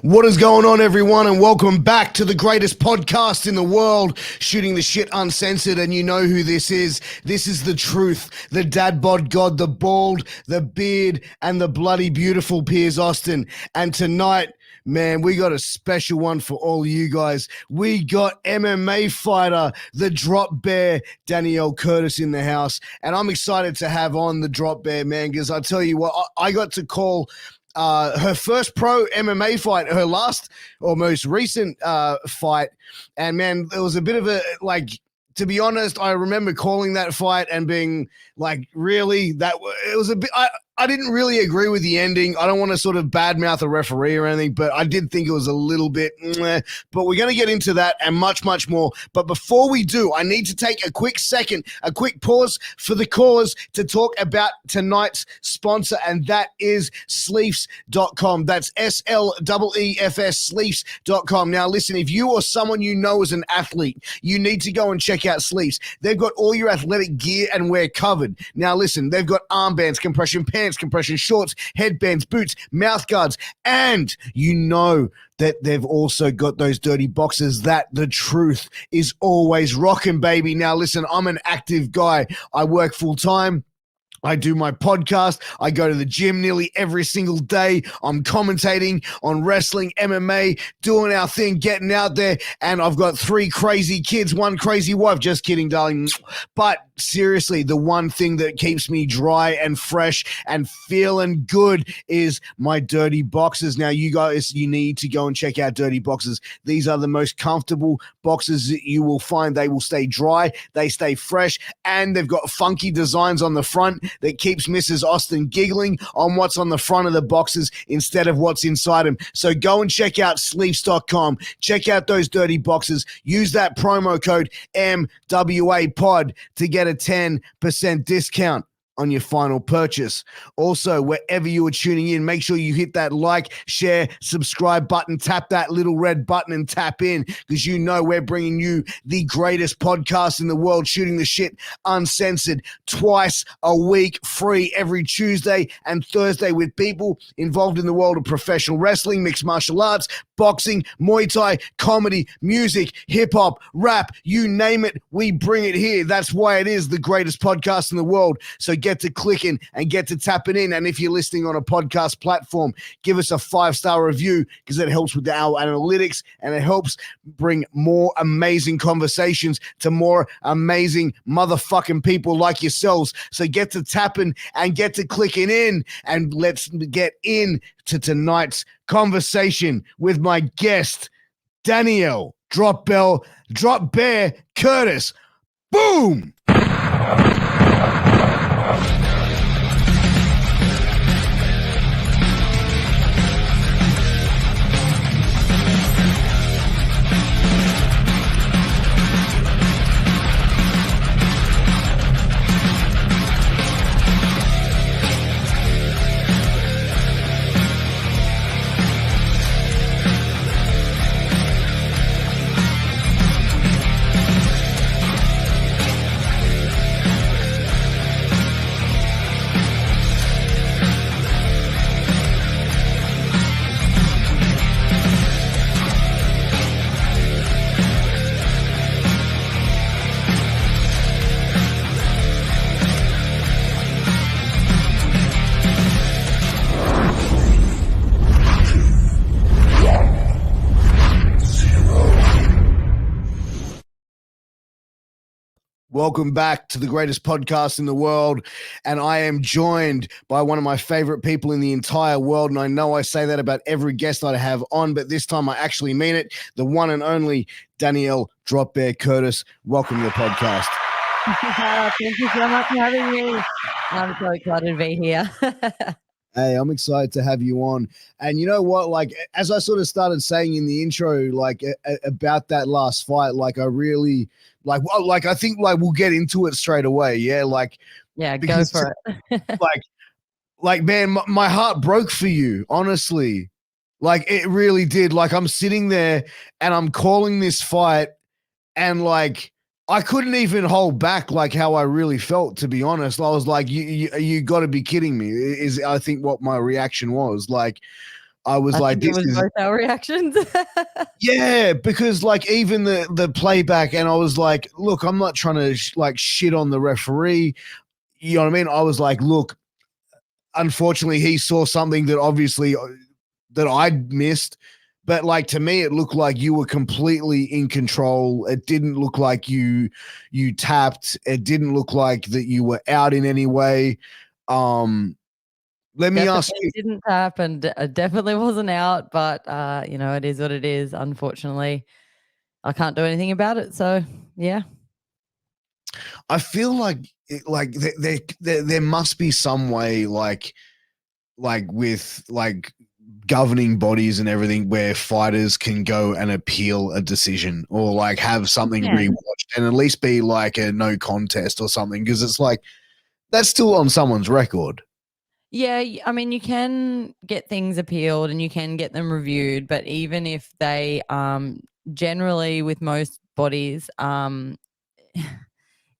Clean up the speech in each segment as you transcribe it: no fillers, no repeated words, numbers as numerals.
What is going on, everyone, and welcome back to the greatest podcast in the world, shooting the shit uncensored, and you know who this is. This is the truth, the dad bod god, the bald, the beard, and the bloody beautiful Piers Austin. And tonight, man, we got a special one for all you guys. We got MMA fighter, the drop bear, Danielle Curtis in the house, and I'm excited to have on the drop bear, man, because I tell you what, I got to call her first pro MMA fight, her last or most recent fight. And man, there was a bit of a, like, to be honest, I remember calling that fight and being like, really? It was a bit, I didn't really agree with the ending. I don't want to sort of badmouth a referee or anything, but I did think it was a little bit, but we're going to get into that and much, much more. But before we do, I need to take a quick second, a quick pause for the cause to talk about tonight's sponsor, and that is Sleefs.com. That's SLEEFS, Sleefs.com. Now, listen, if you or someone you know is an athlete, you need to go and check out Sleefs. They've got all your athletic gear and wear covered. Now, listen, they've got armbands, compression pants, compression shorts, headbands, boots, mouth guards, and you know that they've also got those dirty boxes that the truth is always rocking, baby. Now, listen, I'm an active guy. I work full time. I do my podcast. I go to the gym nearly every single day. I'm commentating on wrestling, MMA, doing our thing, getting out there. And I've got 3 crazy kids, 1 crazy wife. Just kidding, darling. But seriously, the one thing that keeps me dry and fresh and feeling good is my dirty boxes. Now, you guys, you need to go and check out dirty boxes. These are the most comfortable boxes that you will find. They will stay dry. They stay fresh. And they've got funky designs on the front that keeps Mrs. Austin giggling on what's on the front of the boxes instead of what's inside them. So go and check out Sleeps.com. Check out those dirty boxes. Use that promo code MWAPOD to get a 10% discount on your final purchase. Also, wherever you are tuning in, make sure you hit that like, share, subscribe button, tap that little red button and tap in, because you know we're bringing you the greatest podcast in the world, shooting the shit uncensored, twice a week, free every Tuesday and Thursday, with people involved in the world of professional wrestling, mixed martial arts, boxing, Muay Thai, comedy, music, hip-hop, rap, you name it, we bring it here. That's why it is the greatest podcast in the world. So get to clicking and get to tapping in. And if you're listening on a podcast platform, give us a 5-star review, because it helps with our analytics and it helps bring more amazing conversations to more amazing motherfucking people like yourselves. So get to tapping and get to clicking in, and let's get in to tonight's conversation with my guest, Danielle Drop Bear Curtis. Boom! Welcome back to the greatest podcast in the world, and I am joined by one of my favorite people in the entire world, and I know I say that about every guest I have on, but this time I actually mean it, the one and only Danielle Drop Bear Curtis. Welcome to the podcast. Thank you so much for having me. I'm so excited to be here. Hey, I'm excited to have you on. And you know what, like, as I sort of started saying in the intro, like, about that last fight, like, I really, like, I think, like, we'll get into it straight away. Yeah. Like, yeah, go for it. like, man, my heart broke for you, honestly. Like, it really did. Like, I'm sitting there and I'm calling this fight, and like, I couldn't even hold back like how I really felt, to be honest. I was like, you got to be kidding me, is I think what my reaction was. Like, I was I like, think it this was is both our reactions. yeah, because like even the playback, and I was like, look, I'm not trying to like shit on the referee. You know what I mean? I was like, look, unfortunately, he saw something that obviously that I'd missed. But like to me, it looked like you were completely in control. It didn't look like you tapped. It didn't look like that you were out in any way. Let me ask Definitely you. didn't tap and definitely wasn't out, but it is what it is. Unfortunately, I can't do anything about it. So yeah. I feel like there must be some way like with like governing bodies and everything where fighters can go and appeal a decision or like have something Yeah. rewatched and at least be like a no contest or something because it's like that's still on someone's record. Yeah, I mean, you can get things appealed and you can get them reviewed, but even if they generally with most bodies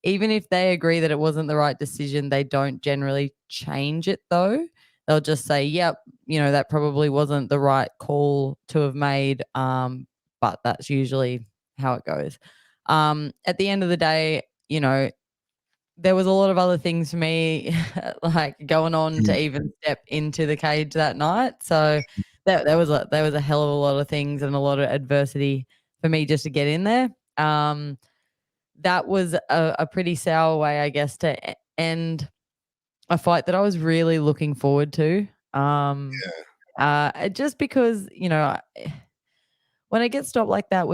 even if they agree that it wasn't the right decision, they don't generally change it though. They'll just say, "Yep, that probably wasn't the right call to have made." But that's usually how it goes. At the end of the day, there was a lot of other things for me like going on to even step into the cage that night. So there was a hell of a lot of things and a lot of adversity for me just to get in there. That was a pretty sour way, I guess, to end a fight that I was really looking forward to. Just because, when I get stopped like that,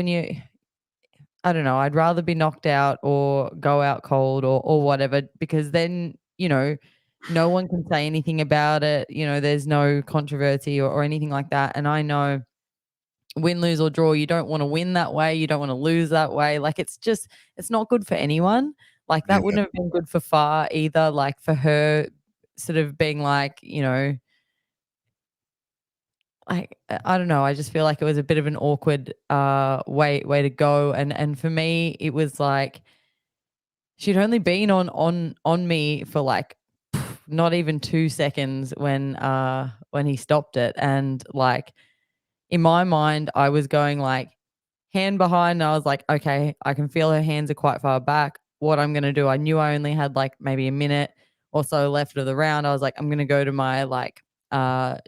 I don't know, I'd rather be knocked out or go out cold or whatever, because then, no one can say anything about it. There's no controversy or anything like that. And I know win, lose, or draw, you don't want to win that way. You don't want to lose that way. Like it's not good for anyone. Like Yeah, that wouldn't have been good for Far either. Like for her sort of being like, I don't know. I just feel like it was a bit of an awkward way to go. And for me, it was like she'd only been on me for like not even 2 seconds when he stopped it. And like in my mind, I was going like hand behind. And I was like, okay, I can feel her hands are quite far back. What I'm going to do, I knew I only had like maybe a minute or so left of the round. I was like, I'm going to go to my like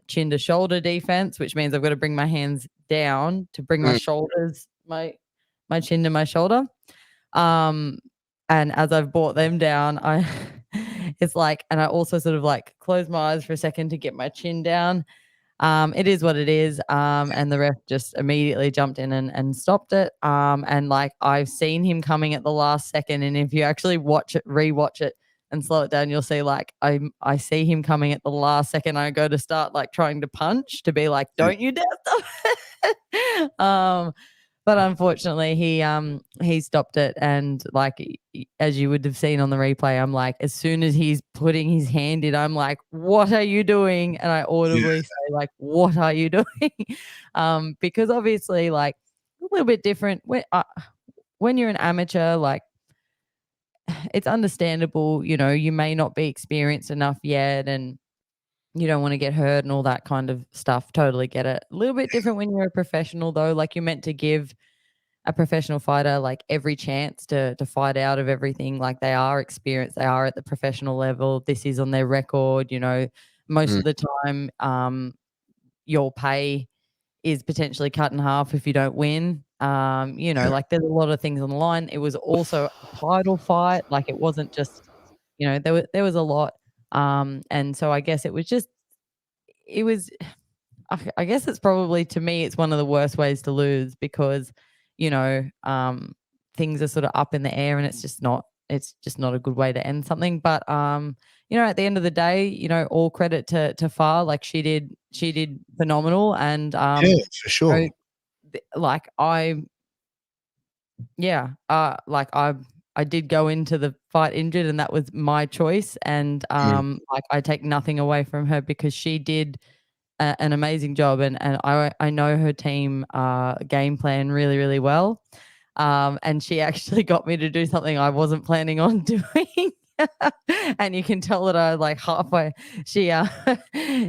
chin to shoulder defense, which means I've got to bring my hands down to bring my mm, shoulders, my chin to my shoulder. Um, and as I've brought them down, it's like, and I also sort of like close my eyes for a second to get my chin down. It is what it is. And the ref just immediately jumped in and stopped it. And like I've seen him coming at the last second. And if you actually rewatch it and slow it down, you'll see like I see him coming at the last second. I go to start like trying to punch to be like, yeah, don't you dare stop. But unfortunately, he stopped it, and like as you would have seen on the replay, I'm like, as soon as he's putting his hand in, I'm like, "What are you doing?" And I yeah, audibly say, like, "What are you doing?" Because obviously, like a little bit different when you're an amateur, like it's understandable. You may not be experienced enough yet, and you don't want to get hurt and all that kind of stuff. Totally get it. A little bit different when you're a professional, though. Like you're meant to give a professional fighter like every chance to fight out of everything. Like they are experienced, they are at the professional level, this is on their record. Most mm, of the time your pay is potentially cut in half if you don't win. yeah, Like there's a lot of things on the line. It was also a title fight. Like it wasn't just, there was a lot. And so I guess it was I guess it's probably, to me, it's one of the worst ways to lose because, you know, um, things are sort of up in the air and it's just not a good way to end something. But at the end of the day, all credit to Far. Like she did phenomenal. And yeah, for you sure. know, like like I did go into the fight injured, and that was my choice. And Mm, like I take nothing away from her because she did an amazing job, and I know her team game plan really, really well. And she actually got me to do something I wasn't planning on doing. And you can tell that I like halfway she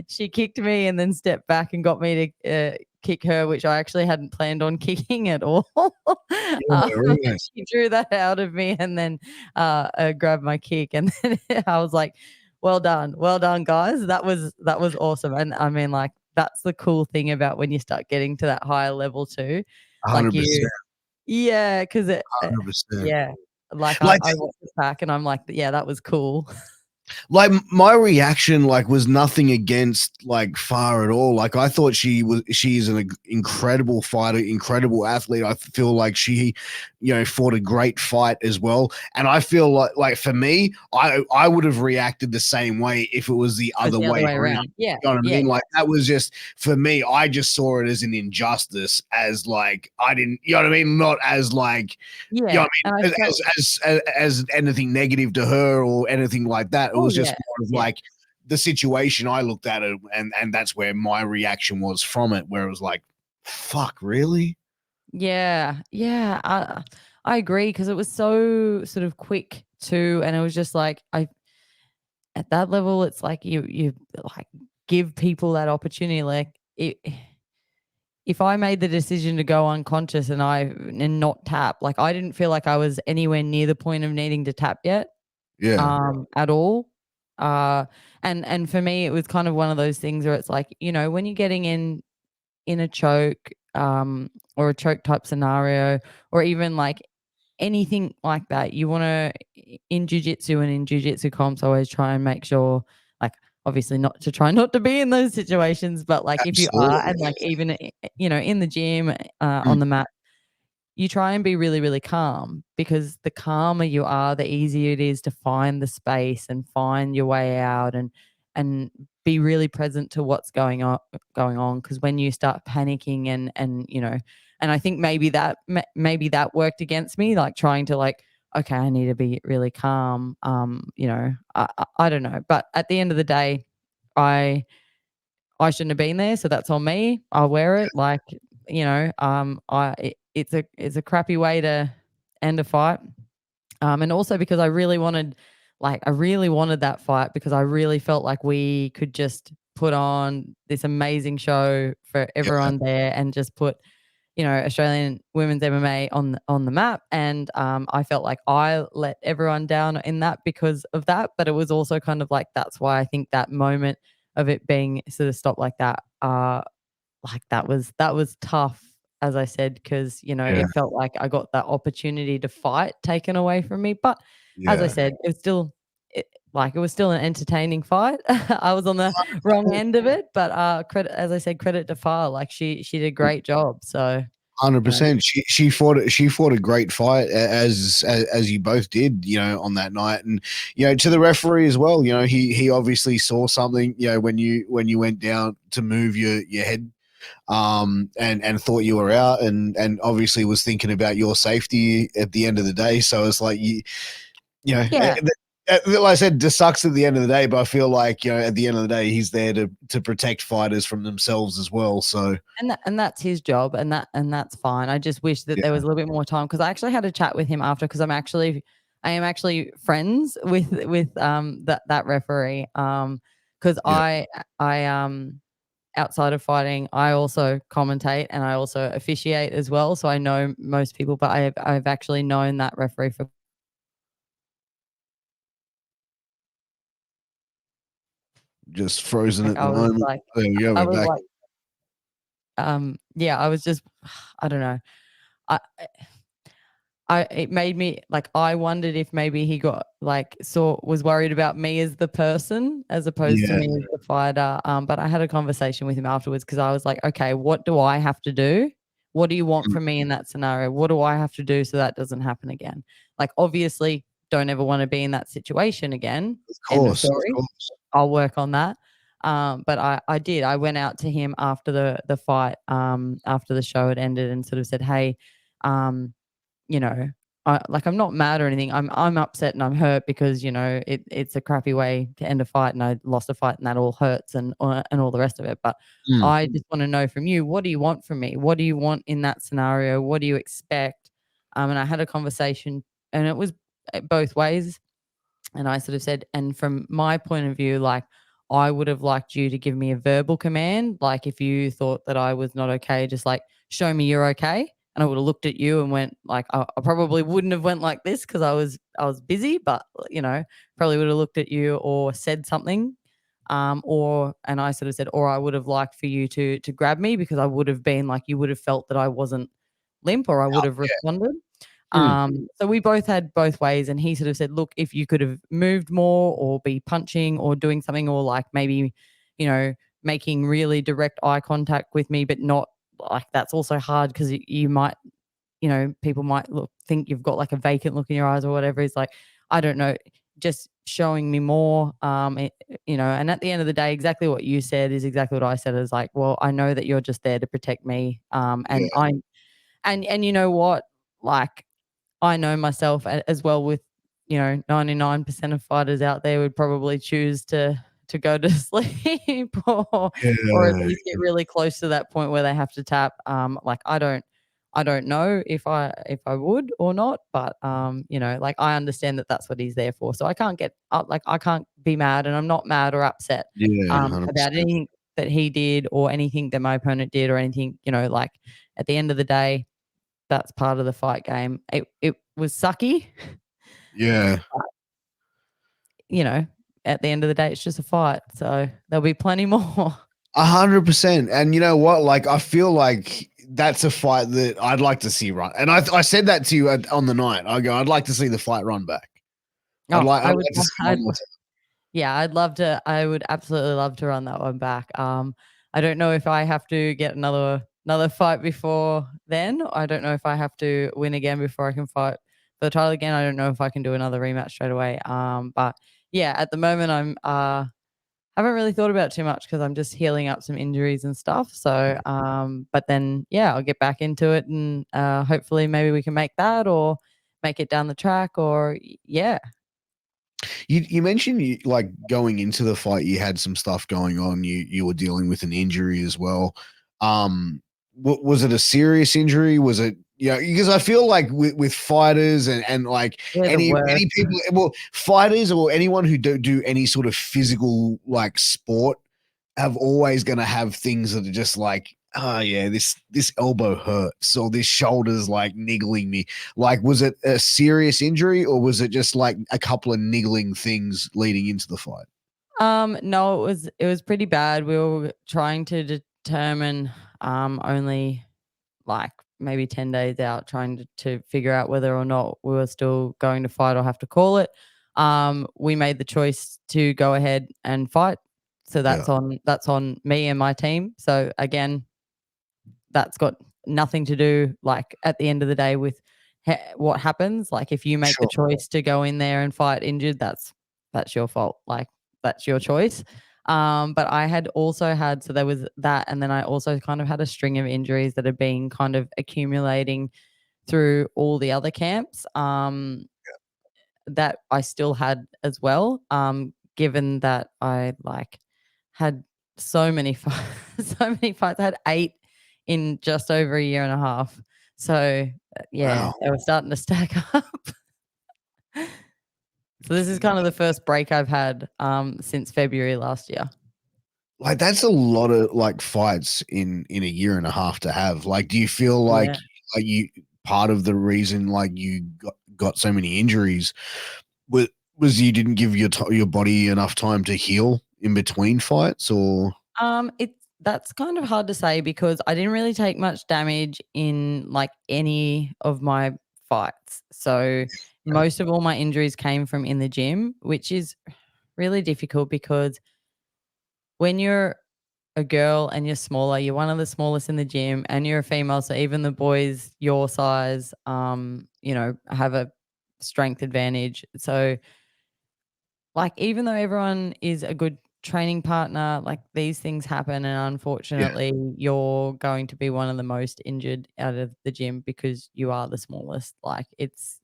she kicked me and then stepped back and got me to kick her, which I actually hadn't planned on kicking at all. Yeah, right. She drew that out of me and then grabbed my kick, and then I was like, well done, guys. That was awesome." And I mean, like, that's the cool thing about when you start getting to that higher level too, like 100%, you, yeah, because it, 100%. yeah, like Like I watched it back and I'm like, yeah, that was cool. like my reaction like was nothing against like Far at all. Like I thought she's an incredible fighter, incredible athlete. I feel like she, fought a great fight as well. And I feel like for me, I would have reacted the same way if it was the It was other the other way way around. around. Yeah, You know what I yeah, mean? yeah, Like that was just for me, I just saw it as an injustice, as like I didn't, you know what I mean? Not as like, you know yeah, what and I I mean, felt, as anything negative to her or anything like that. It oh, was just yeah, more of yeah. like the situation I looked at it, and that's where my reaction was from it, where it was like, fuck, really? Yeah, yeah, I agree because it was so sort of quick too, and it was just like I at that level, it's like you like give people that opportunity. Like if I made the decision to go unconscious and not tap, like I didn't feel like I was anywhere near the point of needing to tap yet, Yeah. at all. Uh, and for me, it was kind of one of those things where it's like, when you're getting in a choke, or a choke type scenario, or even like anything like that, you want to, in jujitsu and in jujitsu comps, I always try and make sure, like, obviously not to try not to be in those situations, but like if you are, Absolutely. and like even in the gym, Mm, on the mat, you try and be really, really calm, because the calmer you are, the easier it is to find the space and find your way out, and be really present to what's going on. Because when you start panicking, and I think maybe that worked against me, like trying to like, okay, I need to be really calm. I don't know, but at the end of the day, I I shouldn't have been there, so that's on me. I'll wear it. Like, it's a crappy way to end a fight. And also because I really wanted that fight, because I really felt like we could just put on this amazing show for yeah, everyone there, and just put, Australian women's MMA on the map. And I felt like I let everyone down in that because of that. But it was also kind of like, that's why I think that moment of it being sort of stopped like that, like that was tough, as I said, because yeah, it felt like I got that opportunity to fight taken away from me. But as I yeah. said, it was still an entertaining fight. I was on the wrong end of it, but credit, as I said, credit to Far. Like she did a great job. So, Hundred you know, percent. She fought a great fight, as you both did, on that night, and to the referee as well. He obviously saw something, when you went down to move your head, and thought you were out, and obviously was thinking about your safety at the end of the day. So it's like you know, yeah. like I said, just sucks at the end of the day. But I feel like at the end of the day, he's there to protect fighters from themselves as well. So And that's his job, and that's fine. I just wish that there yeah, was a little bit more time, because I actually had a chat with him after, because I am actually friends with that referee, because yeah, outside of fighting, I also commentate and I also officiate as well, so I know most people, but I've actually known that referee for, just frozen like, at the moment. There we go. I We're was back. like, yeah, I was just I don't know. I it made me like, I wondered if maybe he got like was worried about me as the person as opposed to Yeah. me as the fighter. But I had a conversation with him afterwards, because I was like, okay, what do I have to do? What do you want Mm, from me in that scenario? What do I have to do so that doesn't happen again? Like, obviously, don't ever want to be in that situation again. of End of course, of story. course. I'll work on that. But I did. I went out to him after the fight, after the show had ended, and sort of said, hey, um, you know, I'm not mad or anything. I'm upset and I'm hurt, because it's a crappy way to end a fight, and I lost a fight, and that all hurts, and all the rest of it. But Mm, I just want to know from you, what do you want from me? What do you want in that scenario? What do you expect? And I had a conversation, and it was both ways. And I sort of said, and from my point of view, like, I would have liked you to give me a verbal command. Like, if you thought that I was not okay, just like show me you're okay. And I would have looked at you and went like, I probably wouldn't have went like this because I was busy, but probably would have looked at you or said something. And I sort of said, or I would have liked for you to grab me because I would have been like, you would have felt that I wasn't limp, or I would have responded. Mm. So we both had both ways, and he sort of said, "Look, if you could have moved more, or be punching, or doing something, or like maybe, you know, making really direct eye contact with me, but not like that's also hard because you might, people might think you've got like a vacant look in your eyes or whatever." He's like, I don't know, just showing me more, And at the end of the day, exactly what you said is exactly what I said. Is like, well, I know that you're just there to protect me, Yeah. and you know what, like I know myself as well with, 99% of fighters out there would probably choose to go to sleep or at Yeah. least get really close to that point where they have to tap. Like I don't know if I would or not, but like I understand that that's what he's there for. So I can't get up, like I can't be mad, and I'm not mad or upset Yeah. about 100%. anything that he did or anything that my opponent did or anything, like at the end of the day, that's part of the fight game. It was sucky, Yeah. you know, at the end of the day, it's just a fight. So there'll be plenty more. 100%. And you know what? Like, I feel like that's a fight that I'd like to see run. And I said that to you on the night. I go, I'd like to see the fight run back. Oh, I'd I would, like to see it I'd, one more yeah, I'd love to. I would absolutely love to run that one back. I don't know if I have to get another fight before then. I don't know if I have to win again before I can fight for the title again. I don't know if I can do another rematch straight away. But yeah, at the moment, haven't really thought about it too much because I'm just healing up some injuries and stuff. So, but then, yeah, I'll get back into it and hopefully maybe we can make that or make it down the track or, yeah. You mentioned like going into the fight, you had some stuff going on. You were dealing with an injury as well. Was it a serious injury? Was it because I feel like with fighters and like They're the any worst. people, well, fighters or anyone who don't do any sort of physical like sport have always going to have things that are just like, oh yeah, this elbow hurts or this shoulder's like niggling me. Like, was it a serious injury or was it just like a couple of niggling things leading into the fight? No, it was pretty bad. We were trying to determine only like maybe 10 days out, trying to figure out whether or not we were still going to fight or have to call it. We made the choice to go ahead and fight. So Yeah, that's on me and my team. So again, that's got nothing to do, like, at the end of the day with what happens. Like, if you make the sure. choice to go in there and fight injured, that's your fault. Like, that's your choice. But I had also had, so there was that, and then I also kind of had a string of injuries that had been kind of accumulating through all the other camps. That I still had as well. Given that I like had so many fights, so many fights. I had 8 in just over a year and a half. So yeah, Wow. they were starting to stack up. So this is kind of the first break I've had since February last year. Like that's a lot of like fights in a year and a half to have. Like, do you feel Yeah. like you part of the reason like you got so many injuries was you didn't give your body enough time to heal in between fights or That's kind of hard to say because I didn't really take much damage in like any of my fights. So most of all my injuries came from in the gym, which is really difficult because when you're a girl and you're smaller, you're one of the smallest in the gym and you're a female, so even the boys your size have a strength advantage. So like, even though everyone is a good training partner, like, these things happen, and yeah, unfortunately, you're going to be one of the most injured out of the gym because you are the smallest. Like, it's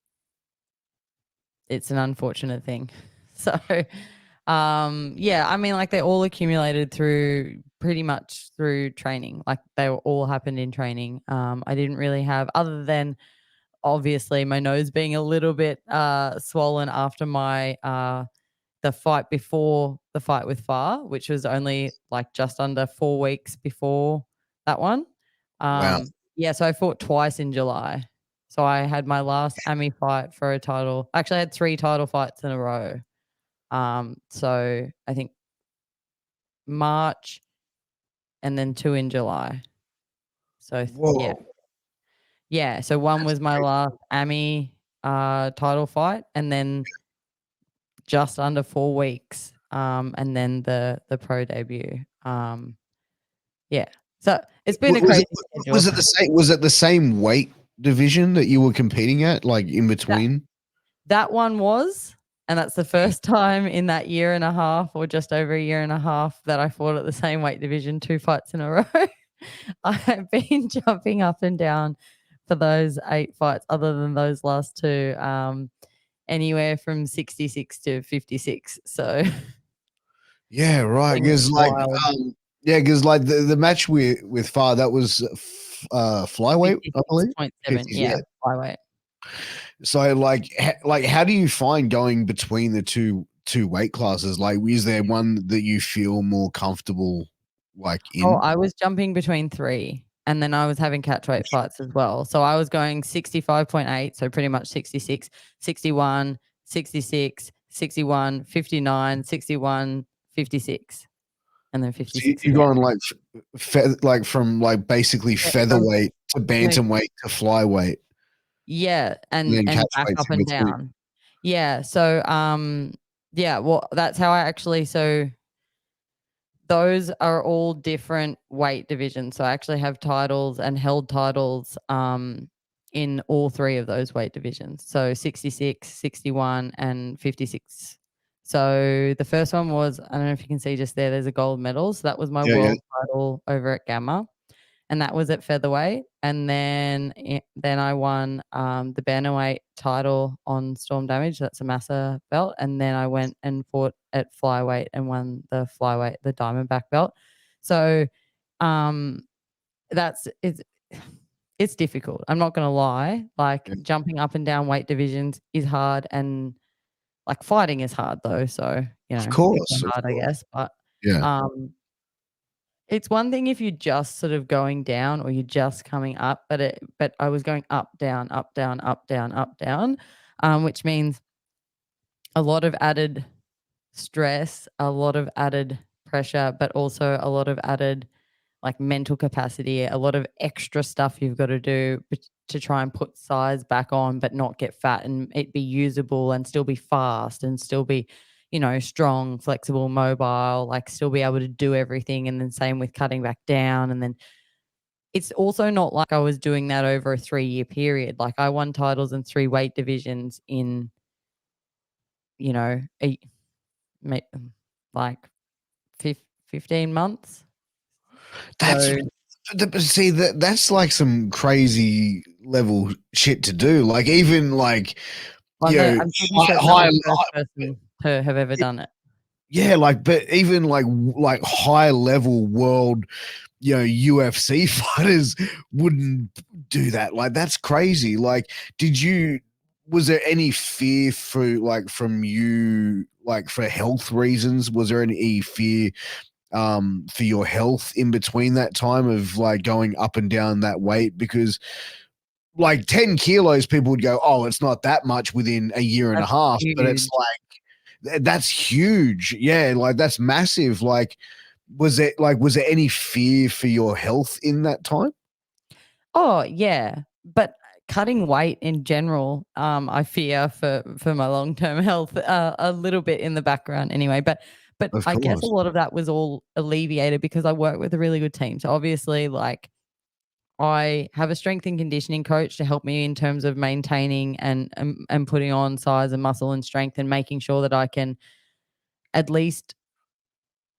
an unfortunate thing. So, yeah, I mean, like, they're all accumulated through pretty much through training. Like, they were all happened in training. I didn't really have, other than obviously my nose being a little bit swollen after my the fight before the fight with Far, which was only like just under 4 weeks before that one. Wow. Yeah, so I fought twice in July. So I had my last AMI fight for a title. Actually, I had 3 title fights in a row. So I think March and then 2 in July. So yeah. Whoa. Yeah, so one That's was my great. last AMI title fight, and then just under 4 weeks, and then the pro debut. Yeah. So it's been a Was crazy it schedule. was it the same weight division that you were competing at, like in That between? that one was, and that's the first time in that year and a half or just over a year and a half that I fought at the same weight division 2 fights in a row. I've been jumping up and down for those 8 fights other than those last 2, anywhere from 66 to 56. So Yeah, right. been Because wild. like the match with Far, that was flyweight, I believe. 56.7, 50s, yeah, yeah. flyweight. So like how do you find going between the two weight classes? Like, is there one that you feel more comfortable like Oh, in? I was jumping between 3, and then I was having catchweight fights as well. So I was going 65.8, so pretty much 66, 61, 66, 61, 59, 61, 56, and then So 56 you're again. going like like from like basically Yeah, from featherweight to no, bantamweight to flyweight, yeah, and then and back catchweights up in and between. down. Yeah, so, yeah, well, that's how I actually so those are all different weight divisions. So I actually have titles and held titles in all 3 of those weight divisions. So 66, 61, and 56. So the first one was, I don't know if you can see just there's a gold medal. So that was my Yeah, yeah. world title over at Gamma, and that was at featherweight. And then I won the bantamweight title on Storm Damage. That's a Massa belt. And then I went and fought at flyweight and won the flyweight, the Diamondback belt. So um, that's it's difficult. I'm not going to lie. Like Yeah. jumping up and down weight divisions is hard, and like fighting is hard though. So Of equally course, of hard, I course. guess. But Yeah. um, it's one thing if you're just sort of going down or you're just coming up, but I was going up, down, up, down, up, down, up, down, which means a lot of added stress, a lot of added pressure, but also a lot of added like mental capacity, a lot of extra stuff you've got to do to try and put size back on, but not get fat and it be usable and still be fast and still be, strong, flexible, mobile, like still be able to do everything. And then same with cutting back down. And then it's also not like I was doing that over a 3-year period. Like I won titles in 3 weight divisions in, you know, a, like 15 months. That's So see that's like some crazy level shit to do. Like even like I'm pretty high, certain I'm high, the first person to have ever done it. yeah, like but even like high level world, UFC fighters wouldn't do that. Like that's crazy. Like was there any fear for like from you like for health reasons? Was there any fear for your health in between that time of like going up and down that weight? Because like 10 kilos, people would go, oh, it's not that much within a year and a That's half, but it's huge. like that's huge. Yeah, like that's massive. Like was there any fear for your health in that time? Oh, yeah, but cutting weight in general, I fear for my long-term health, a little bit in the background anyway, but Of I guess a course. lot of that was all alleviated because I work with a really good team. So obviously, like, I have a strength and conditioning coach to help me in terms of maintaining and putting on size and muscle and strength and making sure that I can at least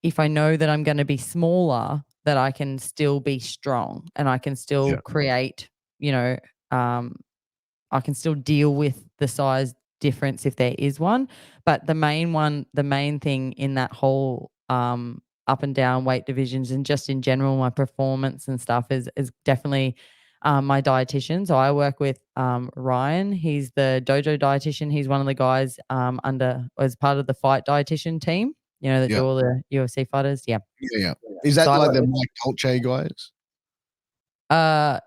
if I know that I'm gonna be smaller, that I can still be strong and I can still Yeah. create, you know, um, I can still deal with the size difference if there is one. But the main thing in that whole up and down weight divisions and just in general my performance and stuff is definitely my dietitian. So I work with Ryan. He's the dojo dietitian. He's one of the guys as part of the fight dietitian team. That Yeah. do all the UFC fighters. Yeah. Yeah. Is that So like the Mike Dolce guys?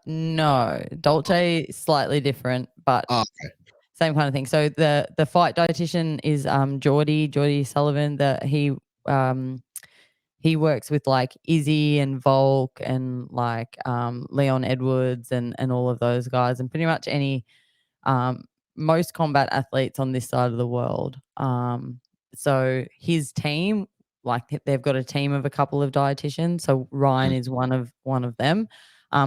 No, Dolce slightly different, but Okay. same kind of thing. So the fight dietitian is Geordie Sullivan. That he works with like Izzy and Volk and like Leon Edwards and all of those guys, and pretty much any most combat athletes on this side of the world. So his team, like they've got a team of a couple of dietitians. So Ryan is one of them.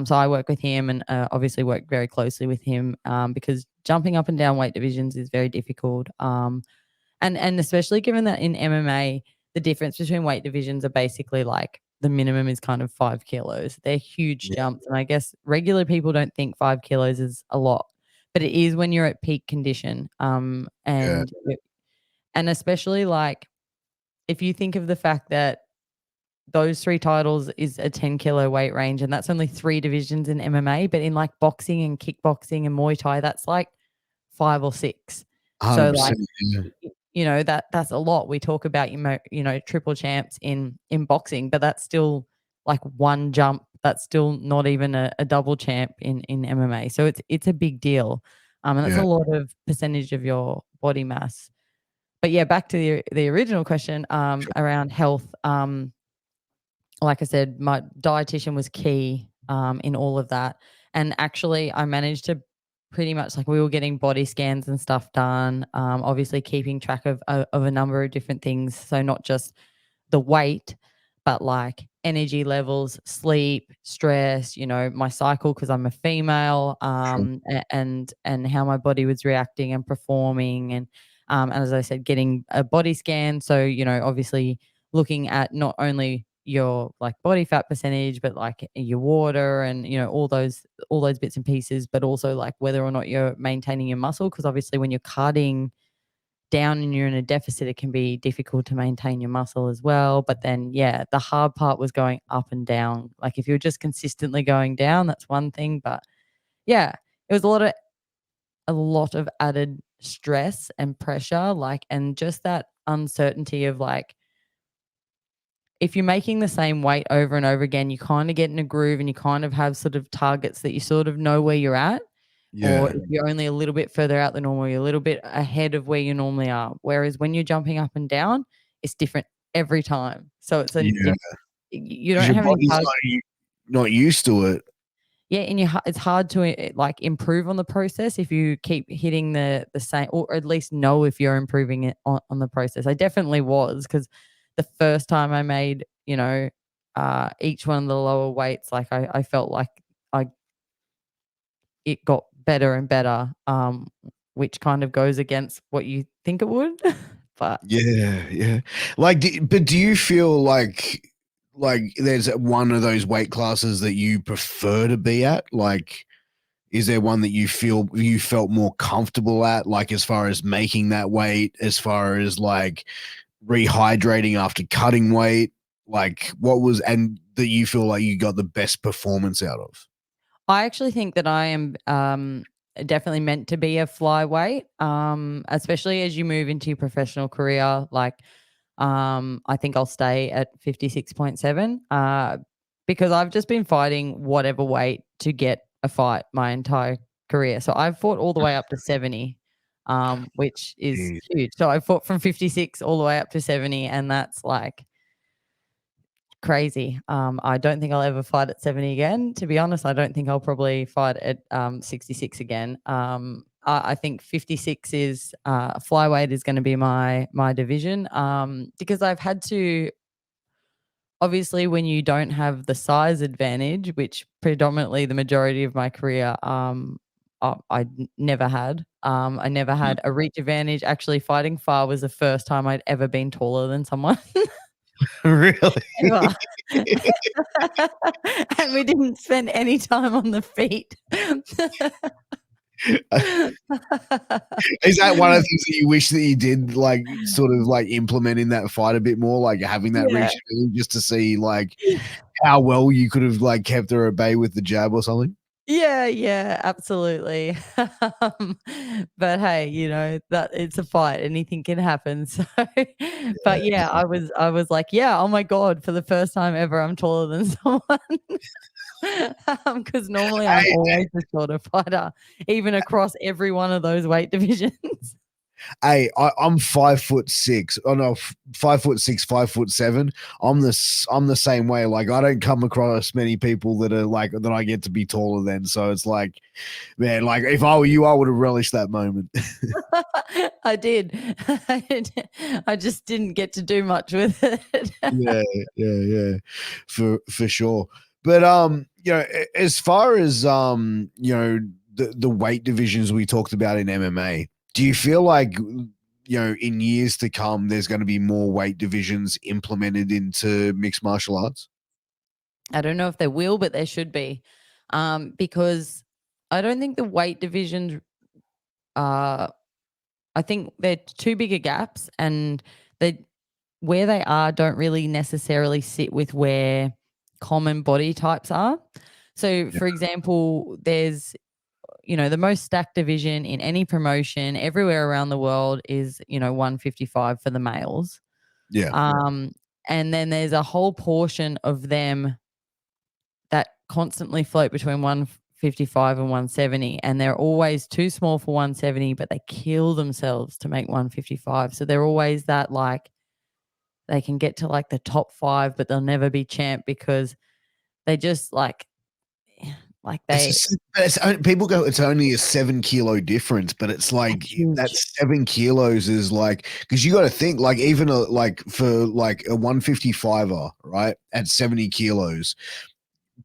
So I work with him and obviously work very closely with him because jumping up and down weight divisions is very difficult. And especially given that in MMA, the difference between weight divisions are basically like the minimum is kind of 5 kilos. They're huge jumps. And I guess regular people don't think 5 kilos is a lot, but it is when you're at peak condition. And especially like if you think of the fact that those 3 titles is a 10-kilo weight range, and that's only 3 divisions in MMA, but in like boxing and kickboxing and Muay Thai, that's like 5 or 6. So like 100%. that's a lot. We talk about triple champs in boxing, but that's still like one jump. That's still not even a double champ in MMA. So it's a big deal. And that's a lot of percentage of your body mass. But yeah, back to the original question around health. Like I said, my dietitian was key in all of that. And actually, I managed to pretty much like we were getting body scans and stuff done. Obviously, keeping track of a number of different things. So not just the weight, but like energy levels, sleep, stress. My cycle because I'm a female, and how my body was reacting and performing, and as I said, getting a body scan. So obviously looking at not only your like body fat percentage, but like your water and all those bits and pieces, but also like whether or not you're maintaining your muscle. Because obviously when you're cutting down and you're in a deficit, it can be difficult to maintain your muscle as well. But then the hard part was going up and down. Like if you're just consistently going down, that's one thing. But it was a lot of added stress and pressure, like, and just that uncertainty of like, if you're making the same weight over and over again, you kind of get in a groove and you kind of have sort of targets that you sort of know where you're at. Or if you're only a little bit further out than normal, you're a little bit ahead of where you normally are. Whereas when you're jumping up and down, it's different every time. So it's you don't Your have any body's not used to it. Yeah, and it's hard to like improve on the process if you keep hitting the same, or at least know if you're improving it on the process. I definitely was, because the first time I made each one of the lower weights, like I felt like it got better and better, which kind of goes against what you think it would. But Yeah. Like, but do you feel like there's one of those weight classes that you prefer to be at? Like, is there one that you felt more comfortable at? Like, as far as making that weight, as far as like rehydrating after cutting weight, like and that you feel like you got the best performance out of? I actually think that I am definitely meant to be a flyweight, especially as you move into your professional career. Like, I think I'll stay at 56.7 because I've just been fighting whatever weight to get a fight my entire career. So I've fought all the way up to 70, which is Jeez. huge. So I fought from 56 all the way up to 70, and that's like crazy. I don't think I'll ever fight at 70 again. To be honest, I don't think I'll probably fight at 66 again. I think 56 is flyweight is going to be my division, because I've had to, obviously when you don't have the size advantage, which predominantly the majority of my career never had. I never had a reach advantage. Actually, fighting far was the first time I'd ever been taller than someone. Really? Ever. And we didn't spend any time on the feet. Is that one of the things that you wish that you did, like, sort of like implement in that fight a bit more, like having that Yeah. reach just to see like how well you could have like kept her at bay with the jab or something? Yeah, absolutely. Um, but hey, that it's a fight, anything can happen. So, but yeah, I was like, yeah, oh my God, for the first time ever, I'm taller than someone. Because normally I'm always the shorter fighter, even across every one of those weight divisions. Hey, I'm 5'6". Oh no, 5'6", 5'7". I'm the same way. Like I don't come across many people that are like that I get to be taller than. So it's like, man, like if I were you, I would have relished that moment. I did. I just didn't get to do much with it. Yeah, yeah, for sure. But as far as the weight divisions we talked about in MMA, do you feel like in years to come there's going to be more weight divisions implemented into mixed martial arts? I don't know if there will, but there should be, because I don't think the weight divisions. Uh, I think they're too big a gaps, and they where they are don't really necessarily sit with where common body types are. So, Yeah, for example, there's the most stacked division in any promotion everywhere around the world is 155 for the males. yeah, And then there's a whole portion of them that constantly float between 155 and 170, and they're always too small for 170, but they kill themselves to make 155. So they're always that, like, they can get to like the top 5, but they'll never be champ because they just like they people go, it's only a 7 kilo difference, but it's that's like that huge. 7 kilos is like, because you got to think like even like for like a 155er, right, at 70 kilos,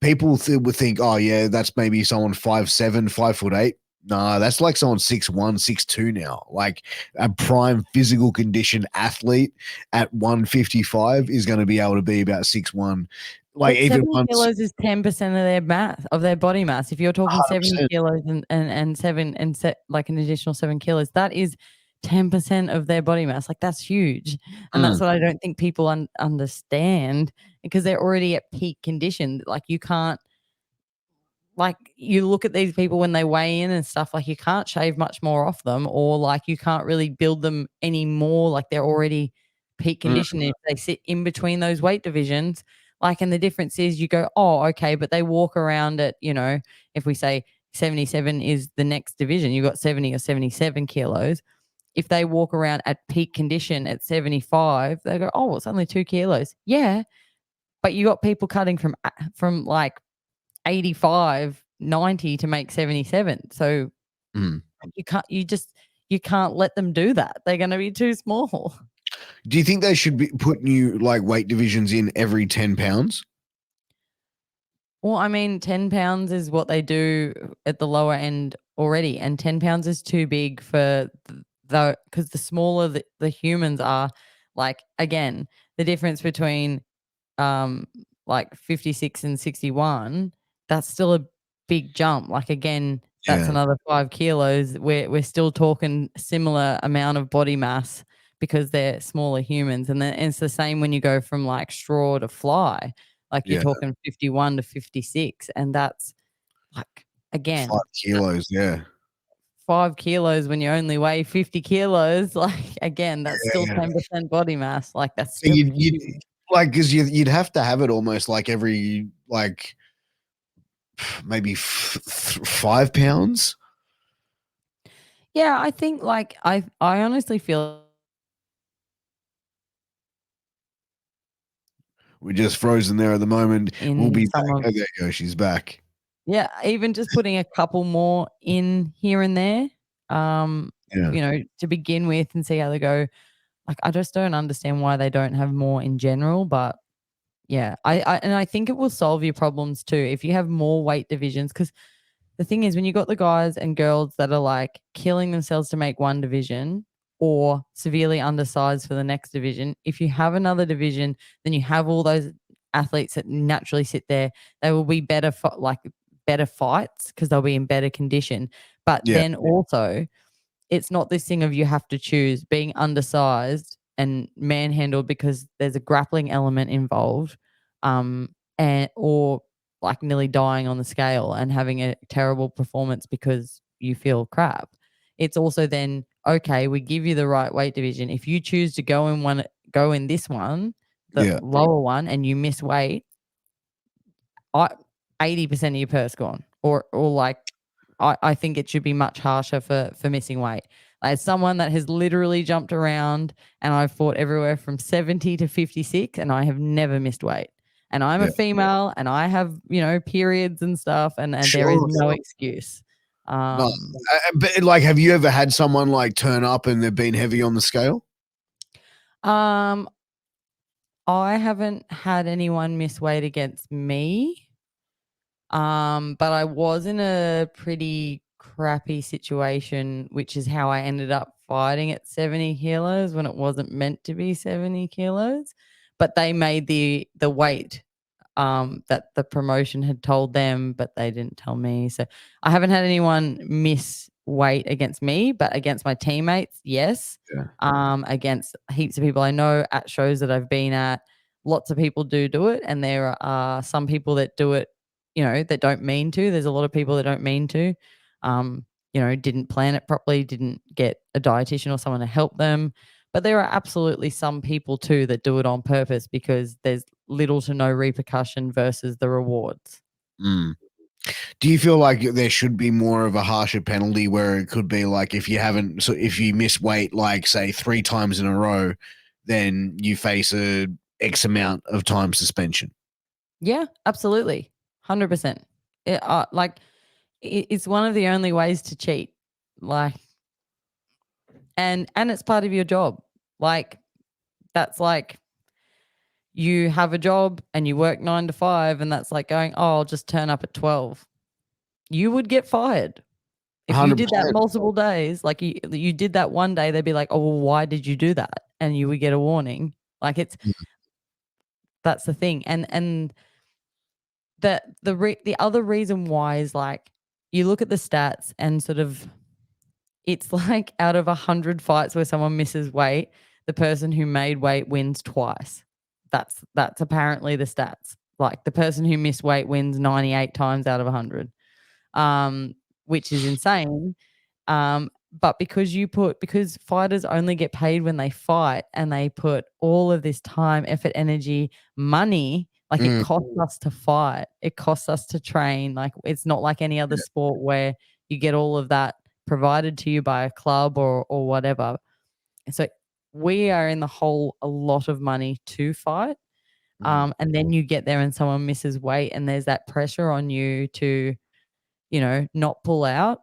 people would think, oh yeah, that's maybe someone 5'7", 5'8". Nah, that's like someone 6'1", 6'2" now. Like a prime physical condition athlete at 155 is going to be able to be about 6'1". Like But even 70 once, kilos is 10% of their mass, of their body mass. If you're talking 70 100%. kilos and 7 and set like an additional 7 kilos, that is 10% of their body mass. Like, that's huge. And that's Mm, what I don't think people understand, because they're already at peak condition. Like, you can't, like, you look at these people when they weigh in and stuff, like, you can't shave much more off them, or like you can't really build them anymore. Like, they're already peak mm, condition if they sit in between those weight divisions. Like, and the difference is you go, oh, okay, but they walk around at, if we say 77 is the next division, you got 70 or 77 kilos. If they walk around at peak condition at 75, they go, oh, it's only 2 kilos. Yeah. But you got people cutting from like 85, 90 to make 77. So mm. you can't let them do that. They're gonna be too small. Do you think they should be put new like weight divisions in every 10 pounds? Well, I mean, 10 pounds is what they do at the lower end already, and 10 pounds is too big for the because the smaller the humans are, like, again, the difference between um, like 56 and 61, that's still a big jump. Like, again, that's Yeah, another 5 kilos. We're still talking similar amount of body mass because they're smaller humans. And then it's the same when you go from like straw to fly. Like, you're yeah, talking 51 to 56, and that's like, five again, kilos. Yeah, 5 kilos when you only weigh 50 kilos. Like, again, that's yeah, still yeah. 10% body mass. Like, that's So still you'd huge. like because you'd have to have it almost like every like maybe 5 pounds. Yeah, I think, like, I honestly feel We're just frozen there at the moment. We'll in be some back. of Oh, there you go. She's back. yeah, even just putting a couple more in here and there, Yeah, to begin with and see how they go. Like, I just don't understand why they don't have more in general, but yeah, I think it will solve your problems too if you have more weight divisions. Because the thing is, when you got the guys and girls that are like killing themselves to make one division or severely undersized for the next division, if you have another division, then you have all those athletes that naturally sit there. They will be better for like better fights because they'll be in better condition. But yeah, then also, it's not this thing of you have to choose being undersized and manhandled because there's a grappling element involved, and or like nearly dying on the scale and having a terrible performance because you feel crap. It's also then, okay, we give you the right weight division. If you choose to go in this one, the lower one, and you miss weight, 80% of your purse gone. Or like, I think it should be much harsher for missing weight. Like, as someone that has literally jumped around and I've fought everywhere from 70 to 56 and I have never missed weight. And I'm a female and I have, periods and stuff, and there is no excuse. No. But like, have you ever had someone like turn up and they've been heavy on the scale? I haven't had anyone miss weight against me. But I was in a pretty crappy situation, which is how I ended up fighting at 70 kilos when it wasn't meant to be 70 kilos. But they made the weight that the promotion had told them, but they didn't tell me. So I haven't had anyone miss weight against me, but against my teammates, yes. Against heaps of people I know at shows that I've been at, lots of people do it, and there are some people that do it, that don't mean to. There's a lot of people that don't mean to. Didn't plan it properly, didn't get a dietitian or someone to help them. But there are absolutely some people too that do it on purpose because there's little to no repercussion versus the rewards. Mm. Do you feel like there should be more of a harsher penalty where it could be like if you miss weight, like say 3 times in a row, then you face a X amount of time suspension? Yeah, absolutely. 100%. It's one of the only ways to cheat. Like, and it's part of your job. Like, that's like you have a job and you work 9 to 5, and that's like going, oh, I'll just turn up at 12. You would get fired. If you did that 100%. multiple days, like you did that one day, they'd be like, oh, well, why did you do that? And you would get a warning. Like, that's the thing. And the other reason why is, like, you look at the stats and sort of, it's like out of 100 fights where someone misses weight, the person who made weight wins twice. That's apparently the stats. Like, the person who missed weight wins 98 times out of 100, which is insane. But because fighters only get paid when they fight, and they put all of this time, effort, energy, money, like it costs us to fight. It costs us to train. Like, it's not like any other sport where you get all of that provided to you by a club or whatever. So we are in the hole a lot of money to fight. And then you get there and someone misses weight, and there's that pressure on you to, not pull out,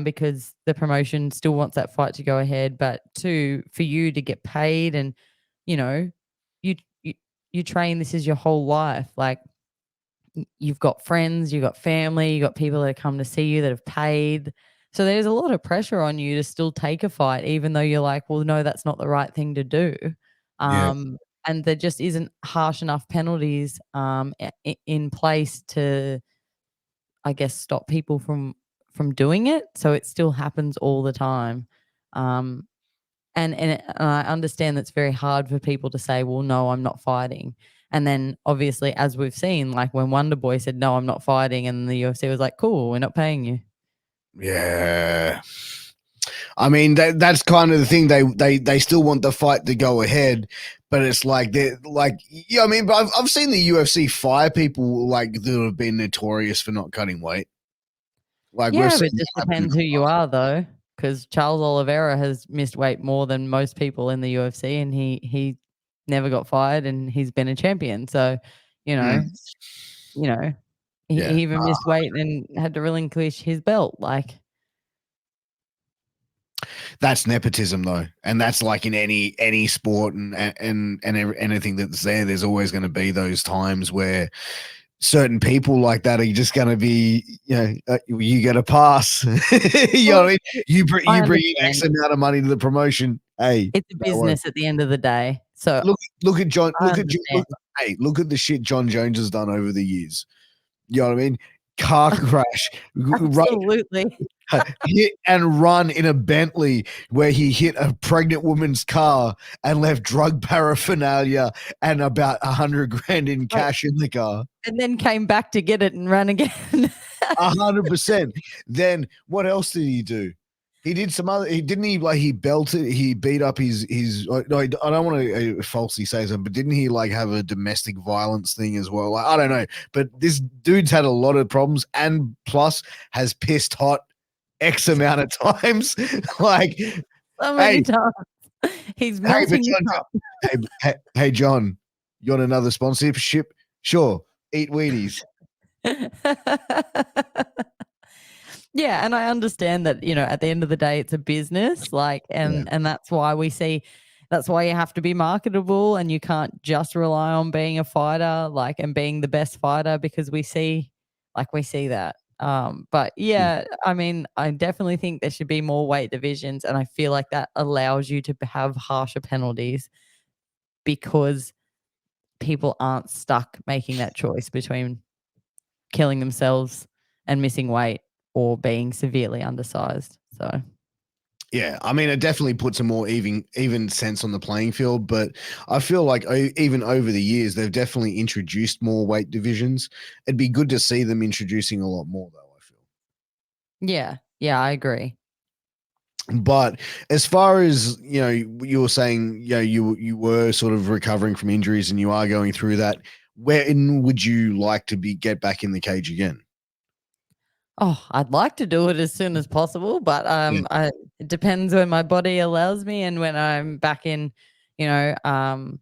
because the promotion still wants that fight to go ahead, but for you to get paid, and, you train, this is your whole life. Like, you've got friends, you've got family, you've got people that come to see you that have paid. So there's a lot of pressure on you to still take a fight, even though you're like, well, no, that's not the right thing to do. And there just isn't harsh enough penalties in place to, I guess, stop people from doing it. So it still happens all the time. And I understand that's very hard for people to say, well, no, I'm not fighting. And then obviously, as we've seen, like when Wonder Boy said, no, I'm not fighting, and the UFC was like, cool, we're not paying you. Yeah. I mean, that's kind of the thing. They still want the fight to go ahead, but it's like they're like, yeah. I mean, but I've seen the UFC fire people like that have been notorious for not cutting weight. Like, yeah, but it just depends who you are, though, because Charles Oliveira has missed weight more than most people in the UFC, and he never got fired, and he's been a champion. So, he even missed weight and had to relinquish his belt. Like, that's nepotism, though, and that's like in any sport and anything that's there. There's always going to be those times where certain people like that are just going to be, you get a pass. You know what I mean? You bring in X amount of money to the promotion. Hey, it's a business at the end of the day. So look at John. Look at the shit John Jones has done over the years. You know what I mean? Car crash. Absolutely. hit and run in a Bentley where he hit a pregnant woman's car and left drug paraphernalia and about 100 grand in Right. cash in the car. And then came back to get it and ran again. 100%. Then what else did he do? He did some other. He didn't he like he belted. He beat up his. No, I don't want to falsely say something, but didn't he like have a domestic violence thing as well? Like I don't know, but this dude's had a lot of problems, and plus has pissed hot X amount of times. Like, So many hey, times. He's hey, but melting John, the cup. hey, John, you want another sponsorship? Sure, eat Wheaties. Yeah, and I understand that, at the end of the day it's a business, like, Yeah. and that's why you have to be marketable, and you can't just rely on being a fighter, like, and being the best fighter, because we see that. But Mm. yeah, I mean, I definitely think there should be more weight divisions, and I feel like that allows you to have harsher penalties, because people aren't stuck making that choice between killing themselves and missing weight or being severely undersized. So, Yeah, I mean, it definitely puts a more even sense on the playing field. But I feel like even over the years, they've definitely introduced more weight divisions. It'd be good to see them introducing a lot more, though. I feel. yeah, yeah, I agree. But as far as you were saying, you were sort of recovering from injuries, and you are going through that. When would you like to get back in the cage again? Oh, I'd like to do it as soon as possible, but Yeah, it depends when my body allows me and when I'm back in, you know, um,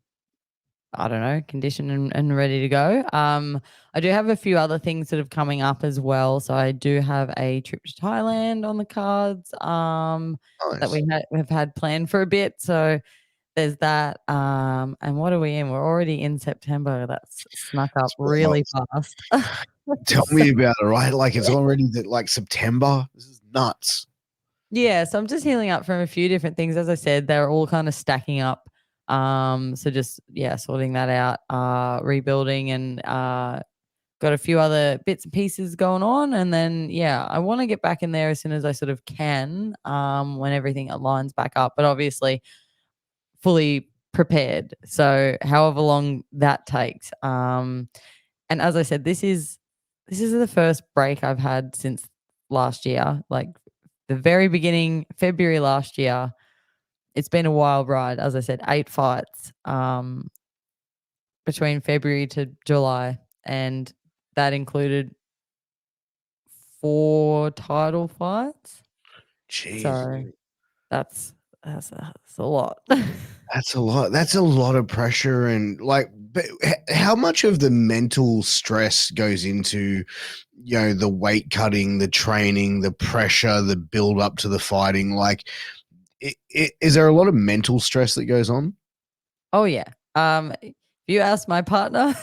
I don't know, condition and ready to go. I do have a few other things that are coming up as well. So I do have a trip to Thailand on the cards, that nice. we've had planned for a bit. So there's that. And what are we in? We're already in September. That's snuck up Well, really fast. tell So, me about it, right? Like it's already like September. This is nuts. yeah, so I'm just healing up from a few different things. As I said, they're all kind of stacking up. So just sorting that out, rebuilding, and got a few other bits and pieces going on. And then I want to get back in there as soon as I sort of can, when everything aligns back up. But obviously fully prepared. So however long that takes. And as I said, this is the first break I've had since last year. Like the very beginning, February last year. It's been a wild ride. As I said, 8 fights between February to July, and that included 4 title fights. Jeez. So that's a lot. That's a lot. That's a lot of pressure and like, but how much of the mental stress goes into, the weight cutting, the training, the pressure, the build up to the fighting? Like, is there a lot of mental stress that goes on? Oh yeah. If you ask my partner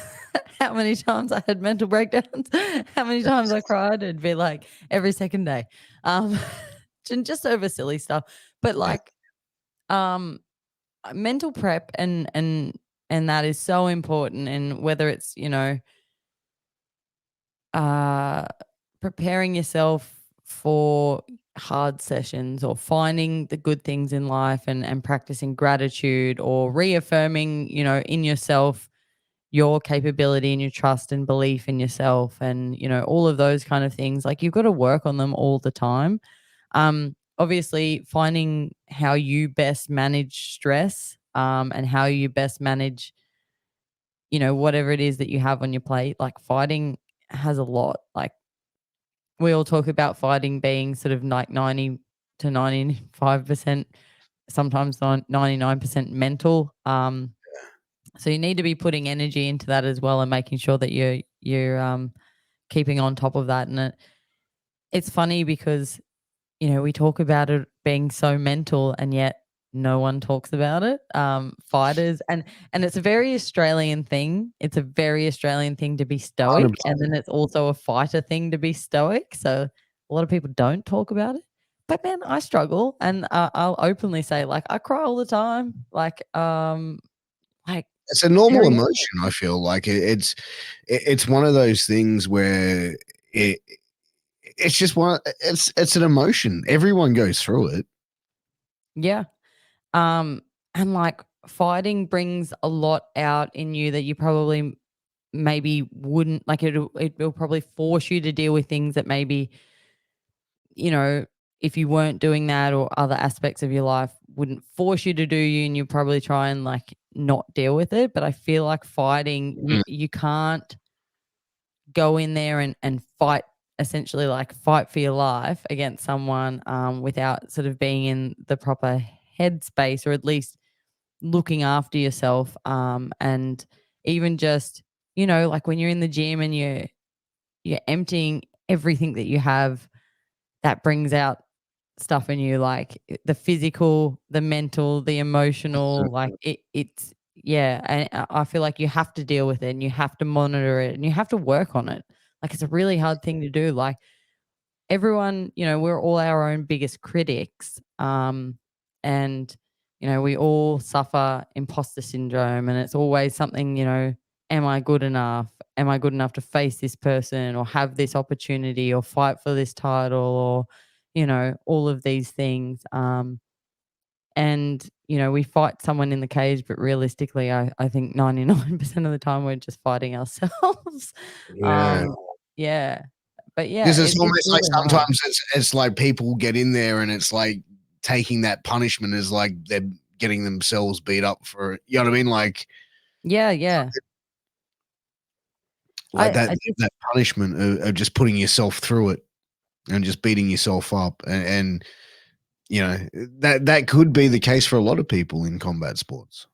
how many times I had mental breakdowns, how many times I cried, it'd be like every second day. Um, and just over silly stuff. But Yeah, like um mental prep and that is so important. And whether it's, uh preparing yourself for hard sessions, or finding the good things in life, and practicing gratitude, or reaffirming, in yourself your capability and your trust and belief in yourself, and all of those kind of things, like you've got to work on them all the time. Obviously finding how you best manage stress, and how you best manage, whatever it is that you have on your plate. Like fighting has a lot. Like we all talk about fighting being sort of like 90 to 95%, sometimes 99% mental. So you need to be putting energy into that as well, and making sure that you're keeping on top of that. And it's funny because we talk about it being so mental, and yet no one talks about it. Fighters, and it's a very Australian thing. It's a very Australian thing to be stoic, and 100%. then it's also a fighter thing to be stoic. So a lot of people don't talk about it. But man, I struggle, and I'll openly say, like, I cry all the time. Like It's a normal very emotion. I feel like it's one of those things where it it's just it's an emotion. Everyone goes through it. Yeah. And like fighting brings a lot out in you that you probably maybe wouldn't like it'll probably force you to deal with things that maybe, you know, if you weren't doing that or other aspects of your life wouldn't force you to do you and you probably try and like not deal with it. But I feel like fighting, Mm. you can't go in there and fight essentially like fight for your life against someone without sort of being in the proper headspace or at least looking after yourself and even just like when you're in the gym and you're emptying everything that you have that brings out stuff in you like the physical, the mental, the emotional, like it's yeah, and I feel like you have to deal with it and you have to monitor it and you have to work on it. Like it's a really hard thing to do. Like everyone, we're all our own biggest critics. And we all suffer imposter syndrome and it's always something, am I good enough? Am I good enough to face this person or have this opportunity or fight for this title or, all of these things. And, we fight someone in the cage, but realistically, I think 99% of the time we're just fighting ourselves. Yeah. Yeah. But yeah, Because it's it's almost like really hard. sometimes it's like people get in there and it's like taking that punishment as like they're getting themselves beat up for it. You know what I mean? Yeah, yeah. Like I just that punishment of just putting yourself through it and just beating yourself up. And that could be the case for a lot of people in combat sports.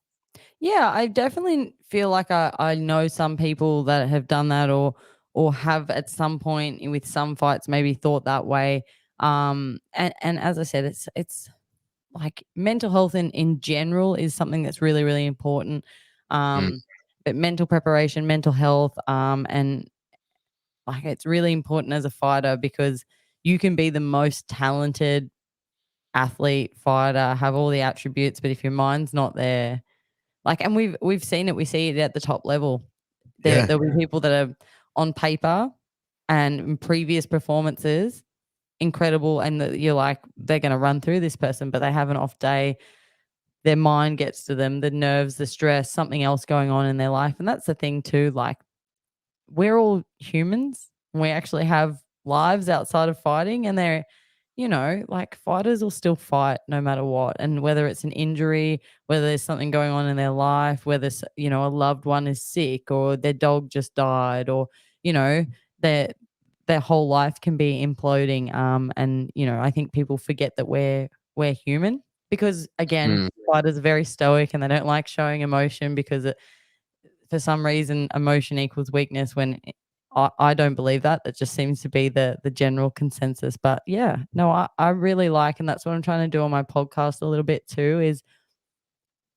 yeah, I definitely feel like I know some people that have done that or have at some point with some fights maybe thought that way. And as I said, it's like mental health in general is something that's really, really important. Mm. But mental preparation, mental health, and like it's really important as a fighter because you can be the most talented athlete, fighter, have all the attributes, but if your mind's not there, like, and we've seen it, we see it at the top level. Yeah. There'll be people that are on paper and in previous performances incredible, and that you're like, they're going to run through this person, but they have an off day. Their mind gets to them, the nerves, the stress, something else going on in their life, and that's the thing too. Like we're all humans. We actually have lives outside of fighting, and they're, like fighters will still fight no matter what. And whether it's an injury, whether there's something going on in their life, whether, a loved one is sick or their dog just died or, their, their whole life can be imploding. And, I think people forget that we're human because again, Mm. fighters are very stoic and they don't like showing emotion because for some reason emotion equals weakness when I don't believe that. That just seems to be the general consensus. But yeah, no, I really like, and that's what I'm trying to do on my podcast a little bit too, is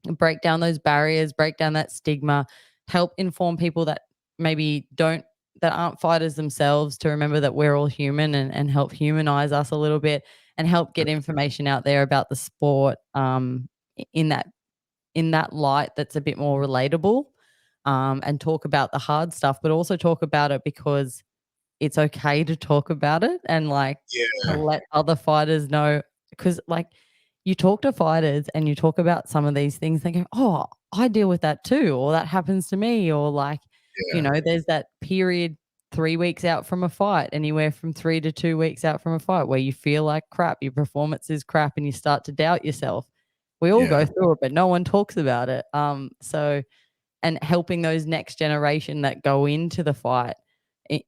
break down those barriers, break down that stigma, help inform people that maybe that aren't fighters themselves to remember that we're all human and help humanize us a little bit and help get information out there about the sport in that light that's a bit more relatable, and talk about the hard stuff, but also talk about it because it's okay to talk about it and like to Yeah. let other fighters know. Because like you talk to fighters and you talk about some of these things, they go, "Oh, I deal with that too," or "That happens to me," or like, Yeah. there's that period 3 weeks out from a fight, anywhere from 3 to 2 weeks out from a fight, where you feel like crap, your performance is crap, and you start to doubt yourself. We all Yeah. go through it, but no one talks about it. So and helping those next generation that go into the fight,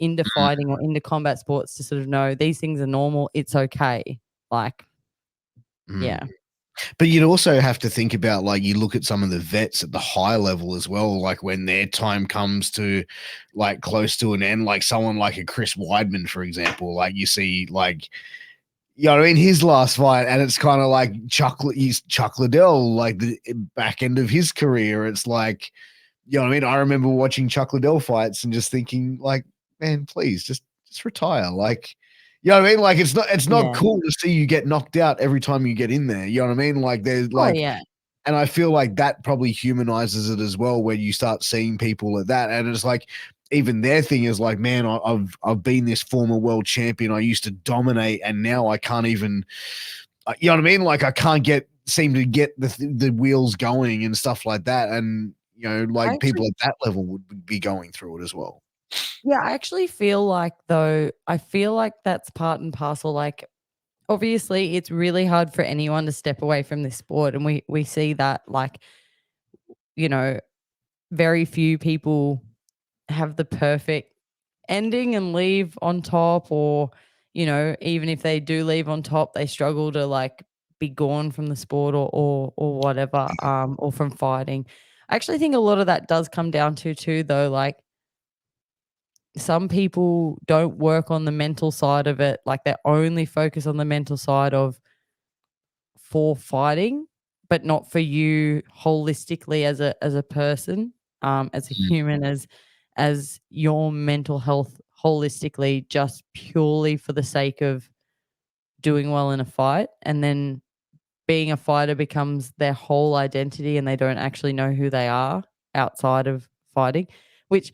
into fighting or into combat sports to sort of know these things are normal. It's okay. Like, Mm. yeah. But you'd also have to think about, like, you look at some of the vets at the high level as well, like when their time comes to like close to an end, like someone like a Chris Weidman, for example, like you see, like, you know what I mean, his last fight, and it's kind of like he's Chuck Liddell, like the back end of his career. It's like, you know what I mean? I remember watching Chuck Liddell fights and just thinking, like, man, please just retire. Like, you know what I mean? Like, it's not Yeah. cool to see you get knocked out every time you get in there. You know what I mean? Like, there's Oh, like, yeah. and I feel like that probably humanizes it as well when you start seeing people at that. And it's like, even their thing is like, man, I've been this former world champion. I used to dominate, and now I can't even, you know what I mean? Like I can't seem to get the wheels going and stuff like that. And you know, like people at that level would be going through it as well. Yeah, I actually feel like though, I feel like that's part and parcel. Like, obviously, it's really hard for anyone to step away from this sport, and we see that, like, you know, very few people have the perfect ending and leave on top, or even if they do leave on top, they struggle to like be gone from the sport, or whatever, or from fighting. I actually think a lot of that does come down to too, though, like some people don't work on the mental side of it, like they only focus on the mental side of for fighting, but not for you holistically as a person, as a Mm. human, as your mental health holistically, just purely for the sake of doing well in a fight. And then being a fighter becomes their whole identity and they don't actually know who they are outside of fighting, which,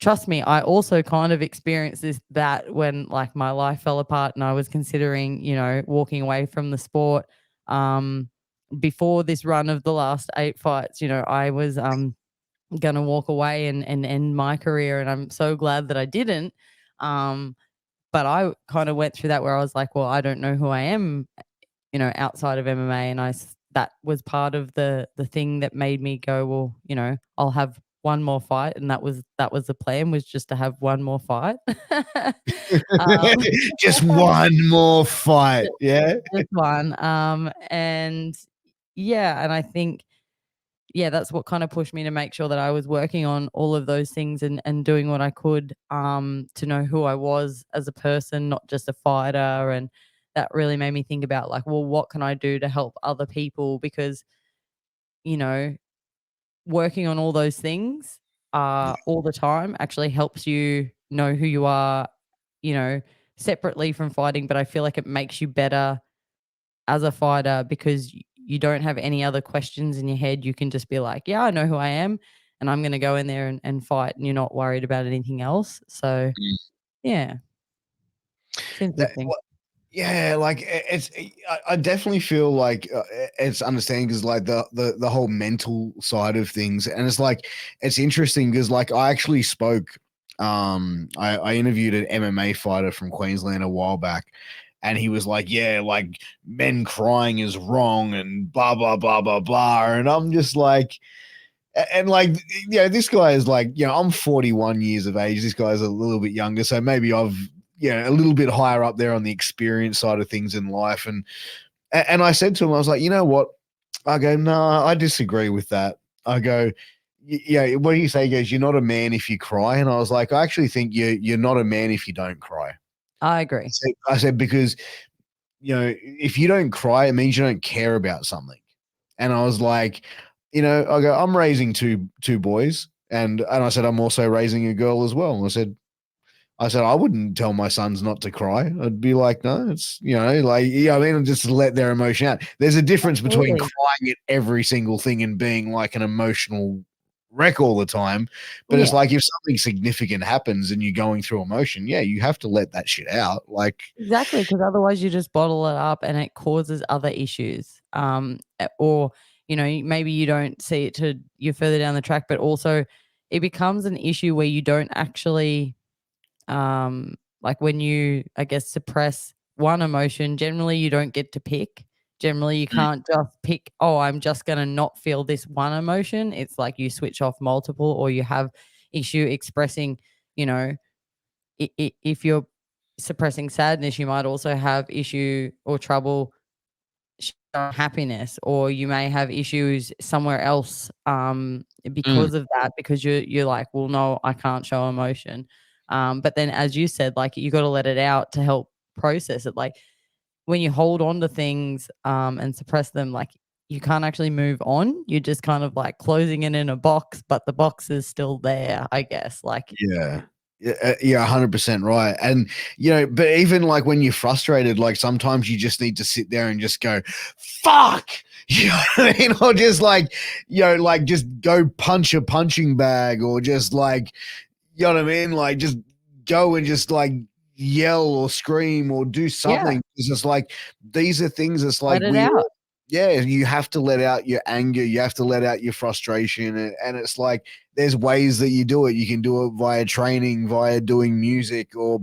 trust me, I also kind of experienced that when like my life fell apart and I was considering, walking away from the sport. Um, Before this run of the last 8 fights, I was gonna walk away and end my career, and I'm so glad that I didn't. Um, but I kind of went through that where I was like, well, I don't know who I am, outside of MMA, and that was part of the thing that made me go, well, I'll have one more fight, and that was the plan, was just to have one more fight. um, Just one more fight. Yeah. just one. And yeah, and I think, yeah, that's what kind of pushed me to make sure that I was working on all of those things, and doing what I could, to know who I was as a person, not just a fighter. And that really made me think about like, well, what can I do to help other people? Because, you know, working on all those things all the time actually helps you know who you are, you know, separately from fighting. But I feel like it makes you better as a fighter because you don't have any other questions in your head. You can just be like, yeah, I know who I am, and I'm going to go in there and fight, and you're not worried about anything else. So, yeah, it's That, interesting. yeah, like I definitely feel like it's understanding because like the whole mental side of things, and it's like it's interesting because like I actually spoke, I interviewed an MMA fighter from Queensland a while back, and he was like, yeah, like men crying is wrong and blah blah blah blah blah, and I'm just like. And like, this guy is like, I'm 41 years of age. This guy's a little bit younger. So maybe I've, a little bit higher up there on the experience side of things in life. And I said to him, I was like, you know what? I go, no, I disagree with that. I go, yeah, what do you say? He goes, you're not a man if you cry. And I was like, I actually think you're not a man if you don't cry. I agree. I said, because, if you don't cry, it means you don't care about something. And I was like, I go, I'm raising two boys, and I said I'm also raising a girl as well. And I said I wouldn't tell my sons not to cry. I'd be like, no, it's like I mean, just let their emotion out. There's a difference between Absolutely. crying at every single thing and being like an emotional wreck all the time. But it's Yeah. like if something significant happens and you're going through emotion, yeah, you have to let that shit out. Like, Exactly, because otherwise you just bottle it up and it causes other issues. Or, maybe you don't see it till you're further down the track, but also it becomes an issue where you don't actually, like when you, I guess, suppress one emotion, generally you don't get to pick. Generally, you can't just pick, oh, I'm just going to not feel this one emotion. It's like you switch off multiple, or you have issue expressing, you know, if you're suppressing sadness, you might also have issue or trouble showing happiness, or you may have issues somewhere else, mm, because of that, because you're like, well, no, I can't show emotion. But then, as you said, like you got to let it out to help process it. Like when you hold on to things, and suppress them, like you can't actually move on. You're just kind of like closing it in a box, but the box is still there, I guess. Like, yeah. Yeah, 100% right. And, but even like when you're frustrated, like sometimes you just need to sit there and just go, fuck. You know what I mean? Or just like, like just go punch a punching bag, or just like, You know what I mean? Like, just go and just like yell or scream or do Yeah, something. It's just like these are things. It's like let it out. yeah, you have to let out your anger. You have to let out your frustration, and it's like there's ways that you do it. You can do it via training, via doing music or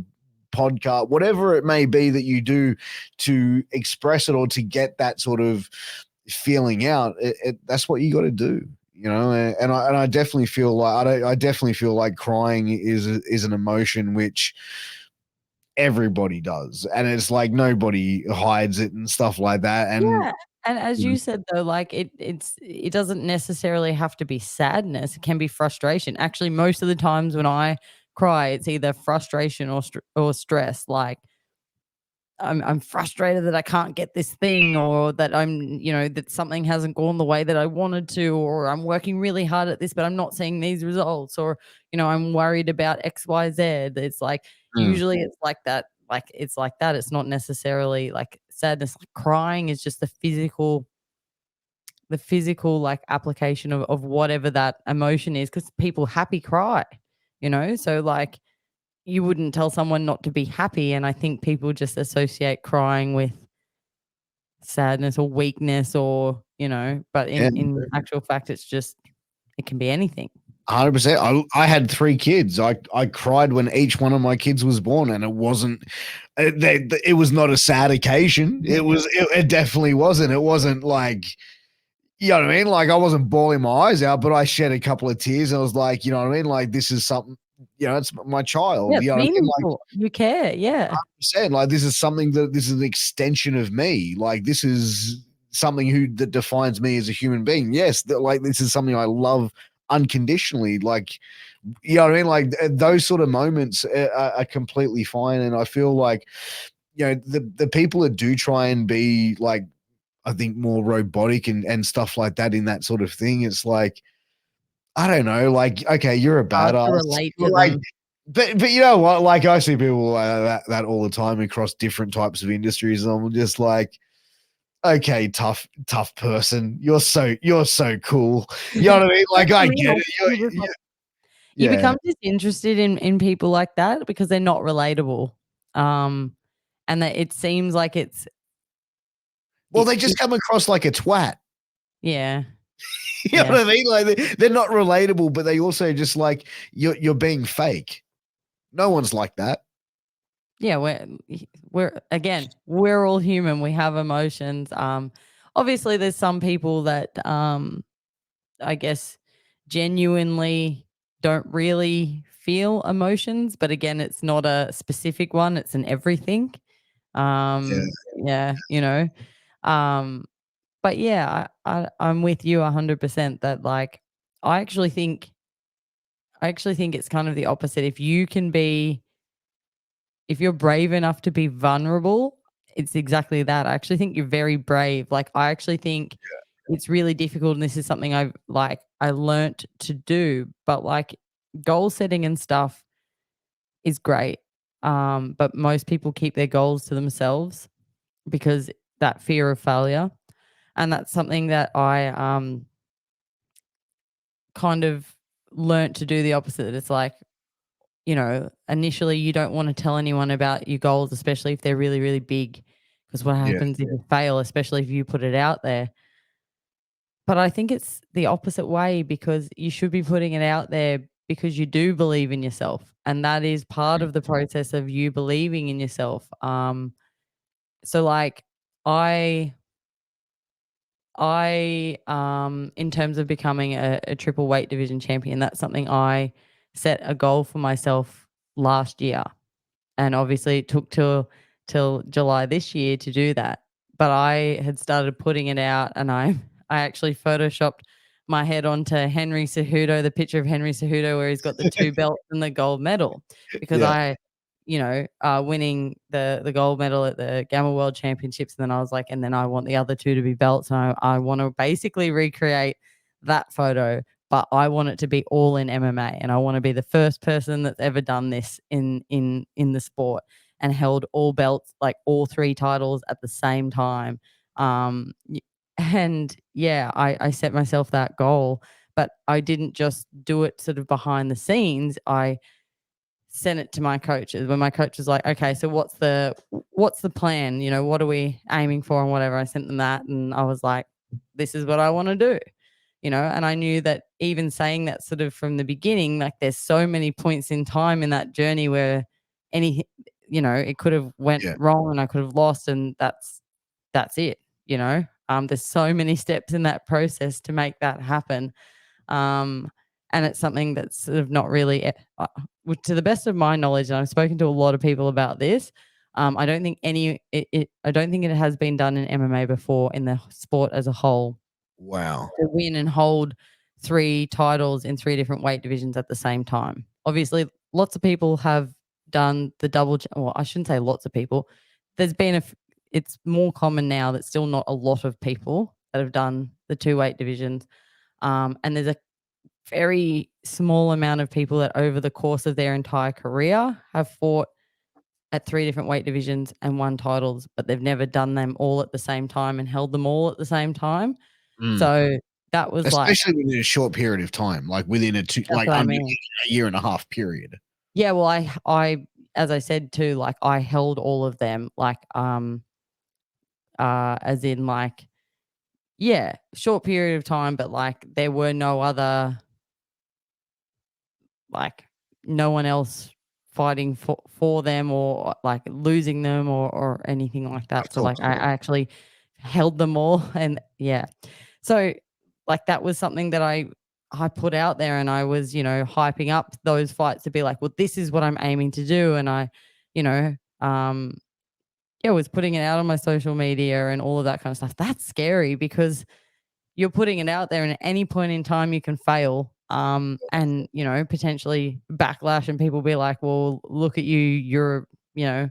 podcast, whatever it may be that you do to express it or to get that sort of feeling out. That's what you got to do. You know, and I definitely feel like I definitely feel like crying is an emotion which everybody does, and it's like nobody hides it and stuff like that. And Yeah, and as you said though, like it doesn't necessarily have to be sadness, it can be frustration. Actually, most of the times when I cry, it's either frustration or stress, like I'm frustrated that I can't get this thing or that that something hasn't gone the way that I wanted to, or I'm working really hard at this, but I'm not seeing these results, or, I'm worried about XYZ. It's like, mm, usually it's like that. Like, it's like that. It's not necessarily like sadness. Like crying is just the physical like application of whatever that emotion is, because people happy cry, so like you wouldn't tell someone not to be happy, and I think people just associate crying with sadness or weakness, or, but yeah, in actual fact, it can be anything. 100%. I had 3 kids. I cried when each one of my kids was born, and it wasn't. It was not a sad occasion. It definitely wasn't. It wasn't like, you know what I mean. Like, I wasn't bawling my eyes out, but I shed a couple of tears. And I was like, you know what I mean. Like, this is something. It's my Yeah, child. it's You know what I mean. Like, meaningful. You care, yeah. said, like, this is something this is an extension of me. Like, this is something that defines me as a human being. Yes, like, this is something I love unconditionally. Like, you know what I mean? Like, those sort of moments are completely fine. And I feel like, the people that do try and be like, I think more robotic and stuff like that in that sort of thing, it's like, I don't know, like, okay, you're a Hard to badass. relate to Like, them. but you know what? Like, I see people that all the time across different types of industries, and I'm just like, okay, tough person. You're so cool. You know what I mean? Like, That's I get real. it. You Yeah. become disinterested in people like that because they're not relatable, um, and that it seems like Well, they it just come across like a twat. yeah, You know yeah. what I mean? Like, they're not relatable, but they also just like you're being fake. No one's like that. Yeah, we're all human. We have emotions. Obviously, there's some people that I guess genuinely don't really feel emotions, but again, it's not a specific one. It's an everything. Yeah. Yeah, Um, but yeah, I'm with you 100% that like I actually think I actually think it's kind of the opposite. If you're brave enough to be vulnerable, it's exactly that. I actually think you're very brave. Like, I actually think it's really difficult, and this is something I learnt to do, but, like, goal setting and stuff is great, but most people keep their goals to themselves because that fear of failure, and that's something that I, kind of learnt to do the opposite. It's like, initially you don't want to tell anyone about your goals, especially if they're really, really big. Because what Yeah. happens if you fail, especially if you put it out there? But I think it's the opposite way, because you should be putting it out there because you do believe in yourself. And that is part of the process of you believing in yourself. So like I in terms of becoming a triple weight division champion, that's something I set a goal for myself last year. And obviously it took till July this year to do that. But I had started putting it out, and I actually photoshopped my head onto Henry Cejudo, the picture of Henry Cejudo where he's got the 2 belts and the gold medal, because Yeah. winning the gold medal at the Gamma World Championships, and then I was like, and then I want the other 2 to be belts, and I want to basically recreate that photo, but I want it to be all in MMA, and I want to be the first person that's ever done this in the sport and held all belts, like all 3 titles at the same time. And yeah, I set myself that goal, but I didn't just do it sort of behind the scenes. I sent it to my coaches when my coach was like, okay, so what's the plan? You know, what are we aiming for and whatever. I sent them that and I was like, this is what I want to do, you know, and I knew that even saying that sort of from the beginning, like there's so many points in time in that journey where any, you know, it could have went Yeah. wrong and I could have lost and that's it, you know. There's so many steps in that process to make that happen. Um, and it's something that's sort of not really, to the best of my knowledge, and I've spoken to a lot of people about this. I don't think I don't think it has been done in MMA before in the sport as a whole Wow. to win and hold 3 titles in 3 different weight divisions at the same time. Obviously, lots of people have done the well, I shouldn't say lots of people. There's been it's more common now that still not a lot of people that have done the 2 weight divisions. And there's a very small amount of people that over the course of their entire career have fought at 3 different weight divisions and won titles, but they've never done them all at the same time and held them all at the same time. Mm. So that was like, Especially within a short period of time, like within that's like what I under mean. a year and a half period. Yeah, well, I as I said too, like I held all of them, like as in like, yeah, short period of time, but like there were no other, like no one else fighting for them or like losing them or anything like Of that. So like course. I actually held them all and yeah. So like that was something that I put out there and I was, you know, hyping up those fights to be like, well, this is what I'm aiming to do. And I, you know, yeah, was putting it out on my social media and all of that kind of stuff. That's scary because you're putting it out there and at any point in time you can fail, and you know, potentially backlash and people be like, well, look at you, you're, you know,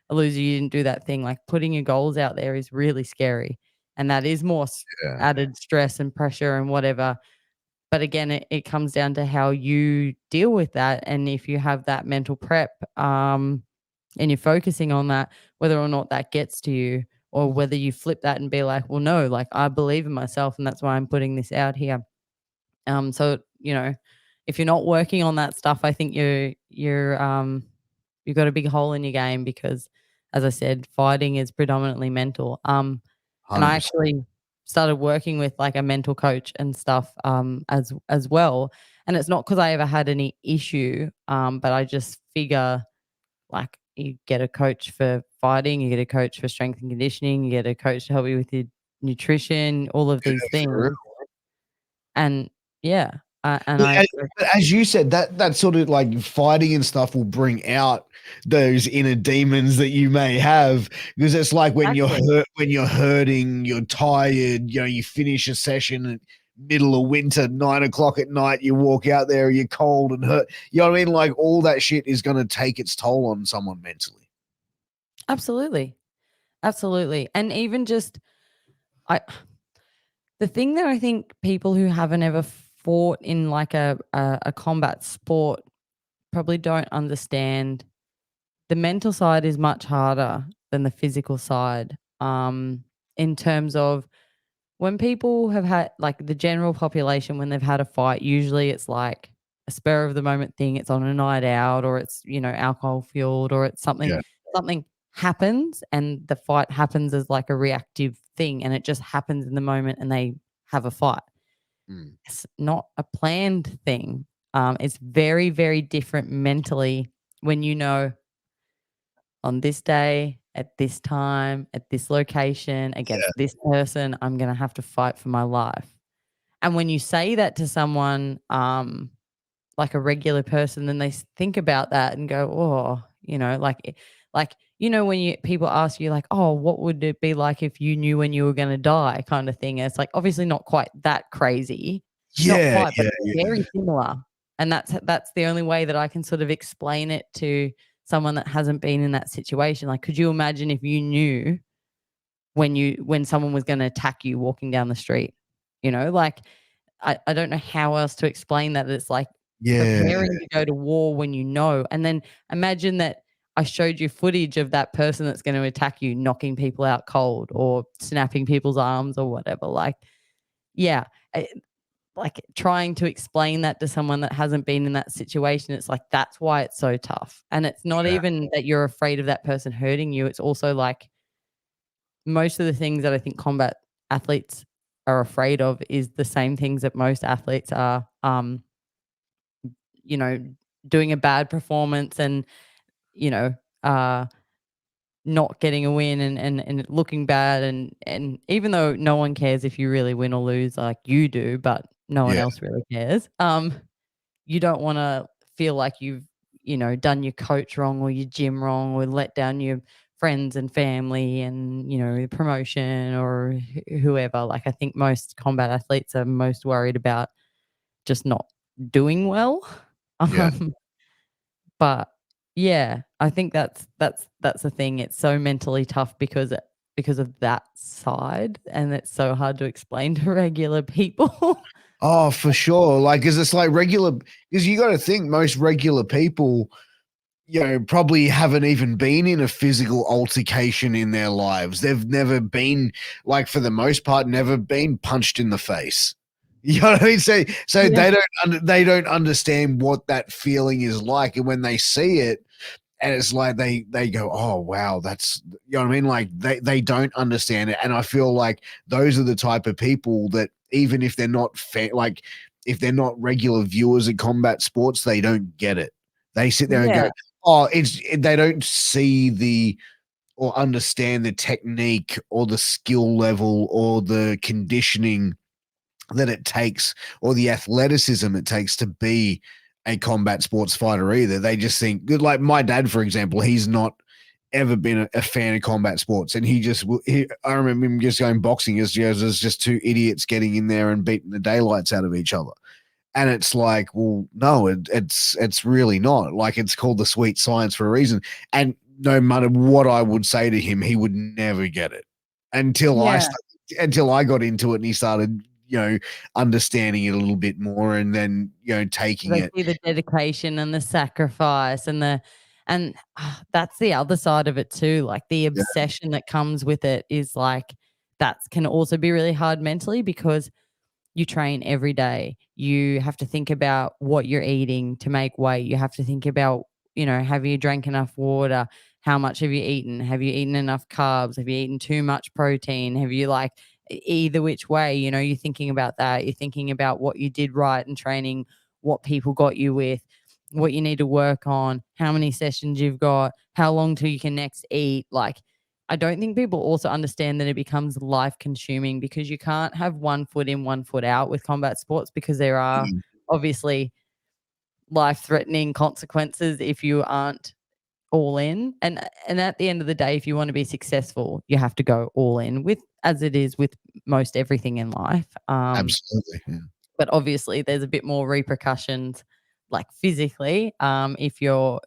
a loser, you didn't do that thing. Like putting your goals out there is really scary and that is more Yeah. added stress and pressure and whatever. But again, it comes down to how you deal with that and if you have that mental prep, and you're focusing on that, whether or not that gets to you, or whether you flip that and be like, well, no, like I believe in myself and that's why I'm putting this out here. So you know, if you're not working on that stuff, I think you've got a big hole in your game because, as I said, fighting is predominantly mental. And I 100%. actually started working with like a mental coach and stuff, as well. And it's not because I ever had any issue, but I just figure like you get a coach for fighting, you get a coach for strength and conditioning, you get a coach to help you with your nutrition, all of these For real. things. And yeah, and But I as you said, that sort of like fighting and stuff will bring out those inner demons that you may have because it's like exactly. when you're hurting, you're tired, you know, you finish a session at middle of winter, 9 o'clock at night, you walk out there, you're cold and hurt. You know what I mean? Like all that shit is going to take its toll on someone mentally. Absolutely. Absolutely. And even just I the thing that I think people who haven't ever fought in like a combat sport probably don't understand, the mental side is much harder than the physical side. In terms of when people have had like the general population, when they've had a fight, usually it's like a spur of the moment thing. It's on a night out, or it's, you know, alcohol fueled, or it's Yeah. something happens and the fight happens as like a reactive thing, and it just happens in the moment, and they have a fight. Mm. It's not a planned thing. It's very very different mentally when you know on this day, at this time, at this location, against Yeah. this person, I'm going to have to fight for my life. And when you say that to someone, like a regular person, then they think about that and go, oh, you know, like, you know, when people ask you like, oh, what would it be like if you knew when you were going to die kind of thing. And it's like, obviously not quite that crazy, not Yeah. quite, but Yeah. it's very similar. And that's the only way that I can sort of explain it to someone that hasn't been in that situation. Like, could you imagine if you knew when someone was going to attack you walking down the street? You know, like I don't know how else to explain that. It's like Yeah. preparing to go to war when you know. And then imagine that I showed you footage of that person that's going to attack you, knocking people out cold or snapping people's arms or whatever. Like, yeah, like trying to explain that to someone that hasn't been in that situation, it's like that's why it's so tough. And it's not Yeah. even that you're afraid of that person hurting you. It's also like most of the things that I think combat athletes are afraid of is the same things that most athletes are, you know, doing a bad performance and, you know, uh, not getting a win and it looking bad and even though no one cares if you really win or lose like you do, but no one Yeah. else really cares. You don't wanna feel like you've, done your coach wrong or your gym wrong or let down your friends and family and, the promotion or whoever. Like, I think most combat athletes are most worried about just not doing well. Yeah. Um, but yeah, I think that's the thing. It's so mentally tough because of that side, and it's so hard to explain to regular people. Oh, for sure. Like, cause it's like regular, because you got to think most regular people, probably haven't even been in a physical altercation in their lives. They've never been, like, for the most part, never been punched in the face. You know what I mean? So Yeah. they don't understand what that feeling is like, and when they see it, and it's like they go, oh wow, that's, you know what I mean? Like they don't understand it, and I feel like those are the type of people that even if they're not like if they're not regular viewers of combat sports, they don't get it. They sit there and go, Yeah. oh, they don't see the or understand the technique or the skill level or the conditioning that it takes or the athleticism it takes to be a combat sports fighter either. They just think, like my dad, for example, he's not ever been a fan of combat sports, and I remember him just going boxing as there's just two idiots getting in there and beating the daylights out of each other. And it's like, well, no, it's really not. Like, it's called the sweet science for a reason. And no matter what I would say to him, he would never get it until Yeah. until I got into it and he started, understanding it a little bit more, and then, taking They it. see the dedication and the sacrifice and that's the other side of it too, like, the Yeah. obsession that comes with it is, like, that can also be really hard mentally because you train every day. You have to think about what you're eating to make weight. You have to think about, have you drank enough water? How much have you eaten? Have you eaten enough carbs? Have you eaten too much protein? Have you like either which way, you're thinking about that. You're thinking about what you did right in training, what people got you with, what you need to work on, how many sessions you've got, how long till you can next eat. Like, I don't think people also understand that it becomes life consuming because you can't have one foot in, one foot out with combat sports because there are Mm. obviously life threatening consequences if you aren't all in. And at the end of the day, if you want to be successful, you have to go all in with as it is with most everything in life. Absolutely. Yeah. But obviously there's a bit more repercussions like physically if you're,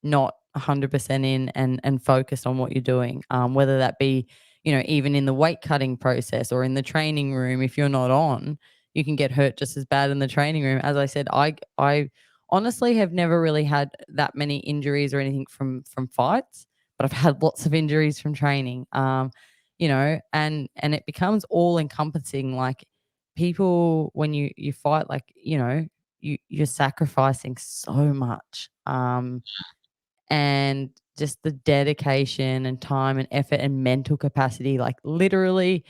not 100% in and focused on what you're doing, whether that be, even in the weight cutting process or in the training room. If you're not on, you can get hurt just as bad in the training room. As I said, I honestly have never really had that many injuries or anything from fights, but I've had lots of injuries from training. And it becomes all encompassing. Like, people when you fight, like, you're sacrificing so much. And just the dedication and time and effort and mental capacity, like, literally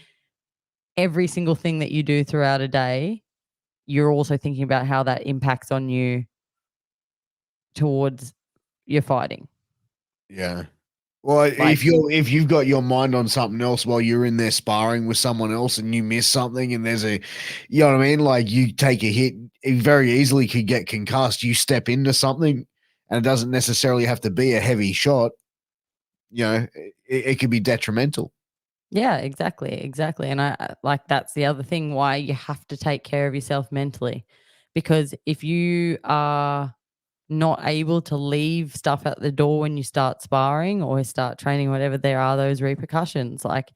every single thing that you do throughout a day, you're also thinking about how that impacts on you towards your fighting. Yeah. Well, Like, if you've got your mind on something else while you're in there sparring with someone else and you miss something and there's a, you know what I mean? Like, you take a hit, it very easily could get concussed. You step into something and it doesn't necessarily have to be a heavy shot. It could be detrimental. yeah, exactly, exactly. And like, that's the other thing why you have to take care of yourself mentally, because if you are not able to leave stuff at the door when you start sparring or start training, whatever, there are those repercussions. Like,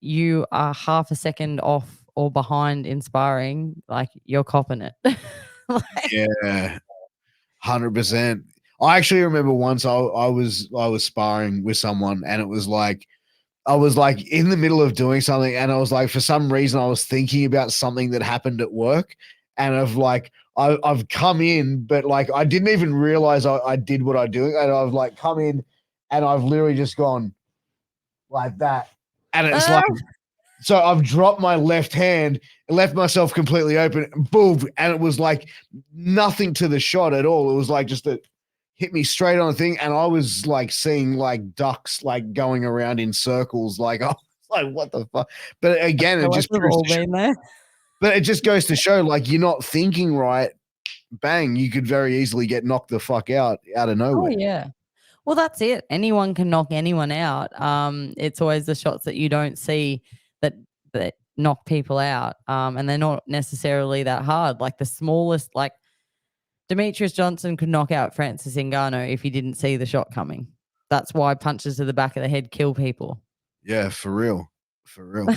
you are half a second off or behind in sparring, like, you're copping it. Like, Yeah, 100%. I actually remember once I was sparring with someone and it was like I was like in the middle of doing something, and I was like, for some reason, I was thinking about something that happened at work, and I've come in, but like I didn't even realize I did what I do, and I've like come in, and I've literally just gone like that, and it's Ah, like so I've dropped my left hand and left myself completely open, boom, and it was like nothing to the shot at all. It was like just a hit me straight on the thing, and I was like seeing like ducks like going around in circles, like I was like, what the fuck? But I again, feel it like just we've proves all to show, been there. but it just goes to show, like you're not thinking right. Bang, you could very easily get knocked the fuck out of Oh nowhere. yeah. Well, that's it. Anyone can knock anyone out. It's always the shots that you don't see that knock people out. And they're not necessarily that hard. Like the smallest, like Demetrius Johnson could knock out Francis Ngannou if he didn't see the shot coming. That's why punches to the back of the head kill people. Yeah, for real, for real.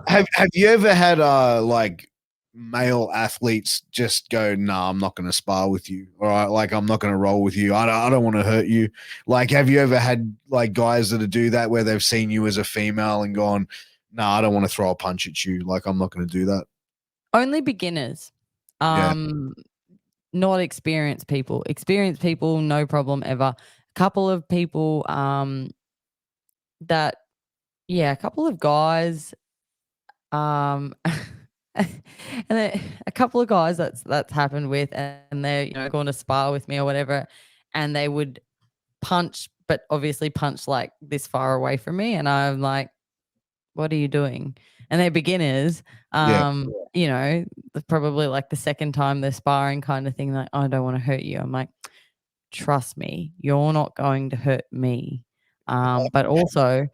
Have you ever had like male athletes just go, "Nah, I'm not going to spar with you," all right? Like I'm not going to roll with you. I don't want to hurt you. Like, have you ever had like guys that do that where they've seen you as a female and gone, "Nah, I don't want to throw a punch at you. Like I'm not going to do that." Only beginners. Yeah, Um, Not experienced people. Experienced people, no problem ever. A couple of people that yeah, a couple of guys and then a couple of guys that's happened with, and they're going to spar with me or whatever, and they would punch, but obviously punch like this far away from me, and I'm like, what are you doing? And they're beginners. yeah, Probably like the second time they're sparring kind of thing, like, I don't want to hurt you. I'm like, trust me, you're not going to hurt me. But also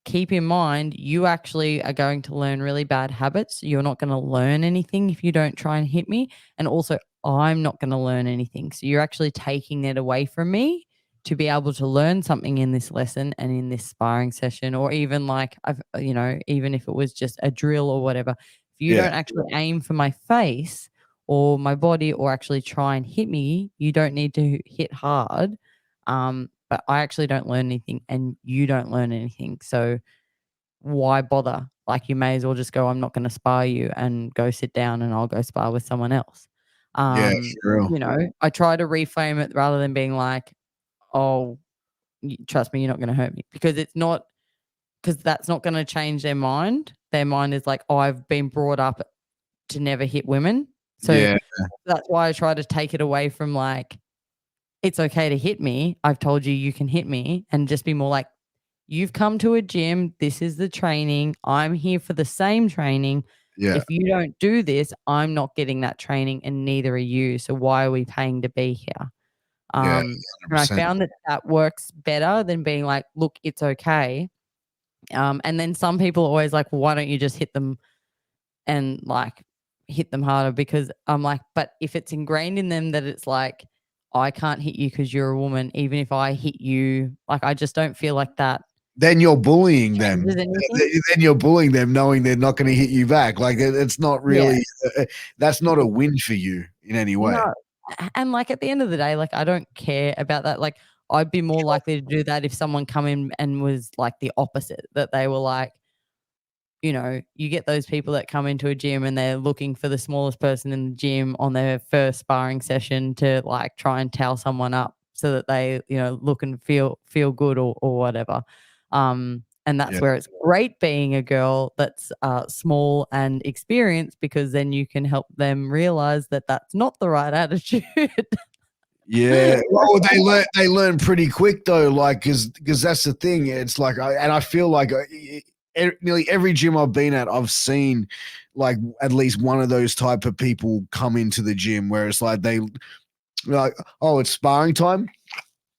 keep in mind, you actually are going to learn really bad habits. You're not going to learn anything if you don't try and hit me. And also, I'm not going to learn anything. So you're actually taking it away from me to be able to learn something in this lesson and in this sparring session, or even like, even if it was just a drill or whatever. If you yeah, don't actually aim for my face or my body or actually try and hit me, you don't need to hit hard. But I actually don't learn anything and you don't learn anything. So why bother? Like you may as well just go, I'm not going to spar you and go sit down and I'll go spar with someone else. yeah, for real. I try to reframe it rather than being like, oh, trust me, you're not going to hurt me, because it's not, because that's not going to change their mind. Their mind is like, oh, I've been brought up to never hit women. So Yeah, that's why I try to take it away from like, it's okay to hit me. I've told you you can hit me, and just be more like, you've come to a gym. This is the training. I'm here for the same training. yeah, If you don't do this, I'm not getting that training and neither are you. So why are we paying to be here? yeah, And I 100%. found that works better than being like, look, it's okay. And then some people are always like, well, why don't you just hit them and like hit them harder? Because I'm like, but if it's ingrained in them that it's like, I can't hit you because you're a woman, even if I hit you, like I just don't feel like that Then you're bullying them. changes anything. Then you're bullying them, knowing they're not going to hit you back. Like it's not Yeah. really. That's not a win for you in any way. No. And like at the end of the day, like I don't care about that. Like I'd be more likely to do that if someone come in and was like the opposite, that they were like, you get those people that come into a gym and they're looking for the smallest person in the gym on their first sparring session to like try and towel someone up so that they, look and feel good or whatever. And that's Yeah. where it's great being a girl that's small and experienced, because then you can help them realize that that's not the right attitude. Yeah, well, they learn pretty quick though, like because that's the thing. It's like, I feel like nearly every gym I've been at, I've seen like at least one of those type of people come into the gym where it's like like, oh, it's sparring time.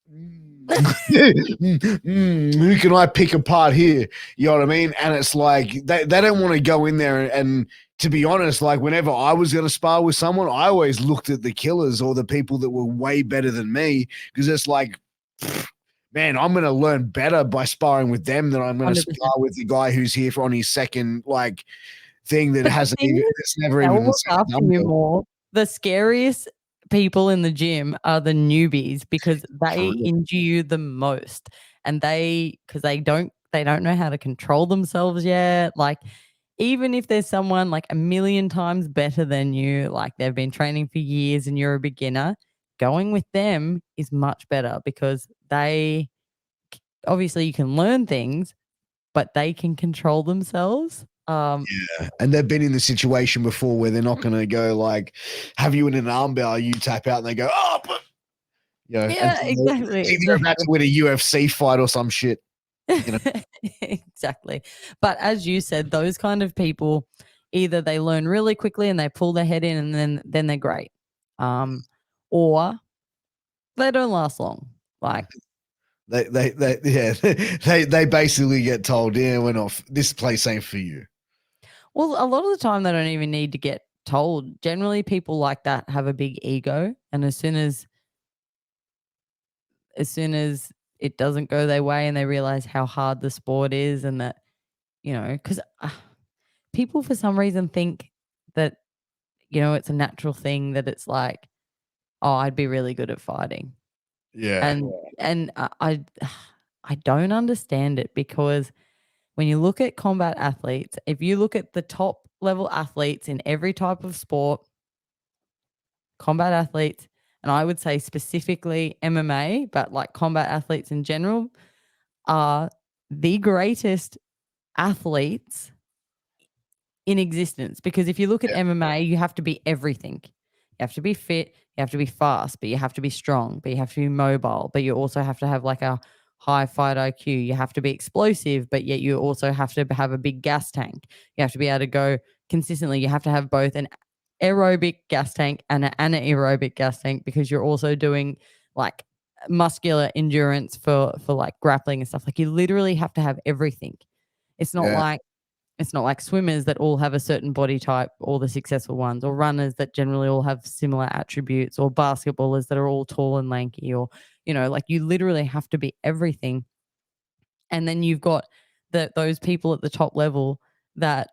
Who can I pick apart here? You know what I mean? And it's like they don't want to go in there and to be honest, like whenever I was going to spar with someone, I always looked at the killers or the people that were way better than me, because it's like, man, I'm going to learn better by sparring with them than I'm going to 100%. spar with the guy who's here for on his second like thing that But the hasn't thing even is, it's never they'll even look set a after you number. more. The scariest people in the gym are the newbies, because For they real. injure you the most, and they they don't know how to control themselves yet. Like, even if there's someone like a million times better than you, like they've been training for years and you're a beginner, going with them is much better because they obviously you can learn things, but they can control themselves. Yeah. And they've been in the situation before where they're not going to go like, have you in an armbar, you tap out and they go, oh, but, you know, and Yeah, they're about to win a UFC fight or some shit. You know? Exactly. But as you said, those kind of people, either they learn really quickly and they pull their head in and then they're great. Or they don't last long. Like, Yeah, they basically get told, yeah, we're not, this place ain't for you. well, a lot of the time they don't even need to get told. Generally, people like that have a big ego, and as soon as it doesn't go their way and they realize how hard the sport is and that, because people for some reason think that, it's a natural thing that it's like, oh, I'd be really good at fighting. Yeah. And I don't understand it because when you look at combat athletes, if you look at the top level athletes in every type of sport, combat athletes, and I would say specifically MMA, but like combat athletes in general, are the greatest athletes in existence. Because if you look at Yeah. MMA, you have to be everything. You have to be fit, you have to be fast, but you have to be strong, but you have to be mobile, but you also have to have like a high fight IQ. You have to be explosive, but yet you also have to have a big gas tank. You have to be able to go consistently. You have to have both an aerobic gas tank and an anaerobic gas tank because you're also doing like muscular endurance for like grappling and stuff. Like you literally have to have everything. It's not Yeah. like it's not like swimmers that all have a certain body type, all the successful ones, or runners that generally all have similar attributes, or basketballers that are all tall and lanky, or, like you literally have to be everything. And then you've got those people at the top level that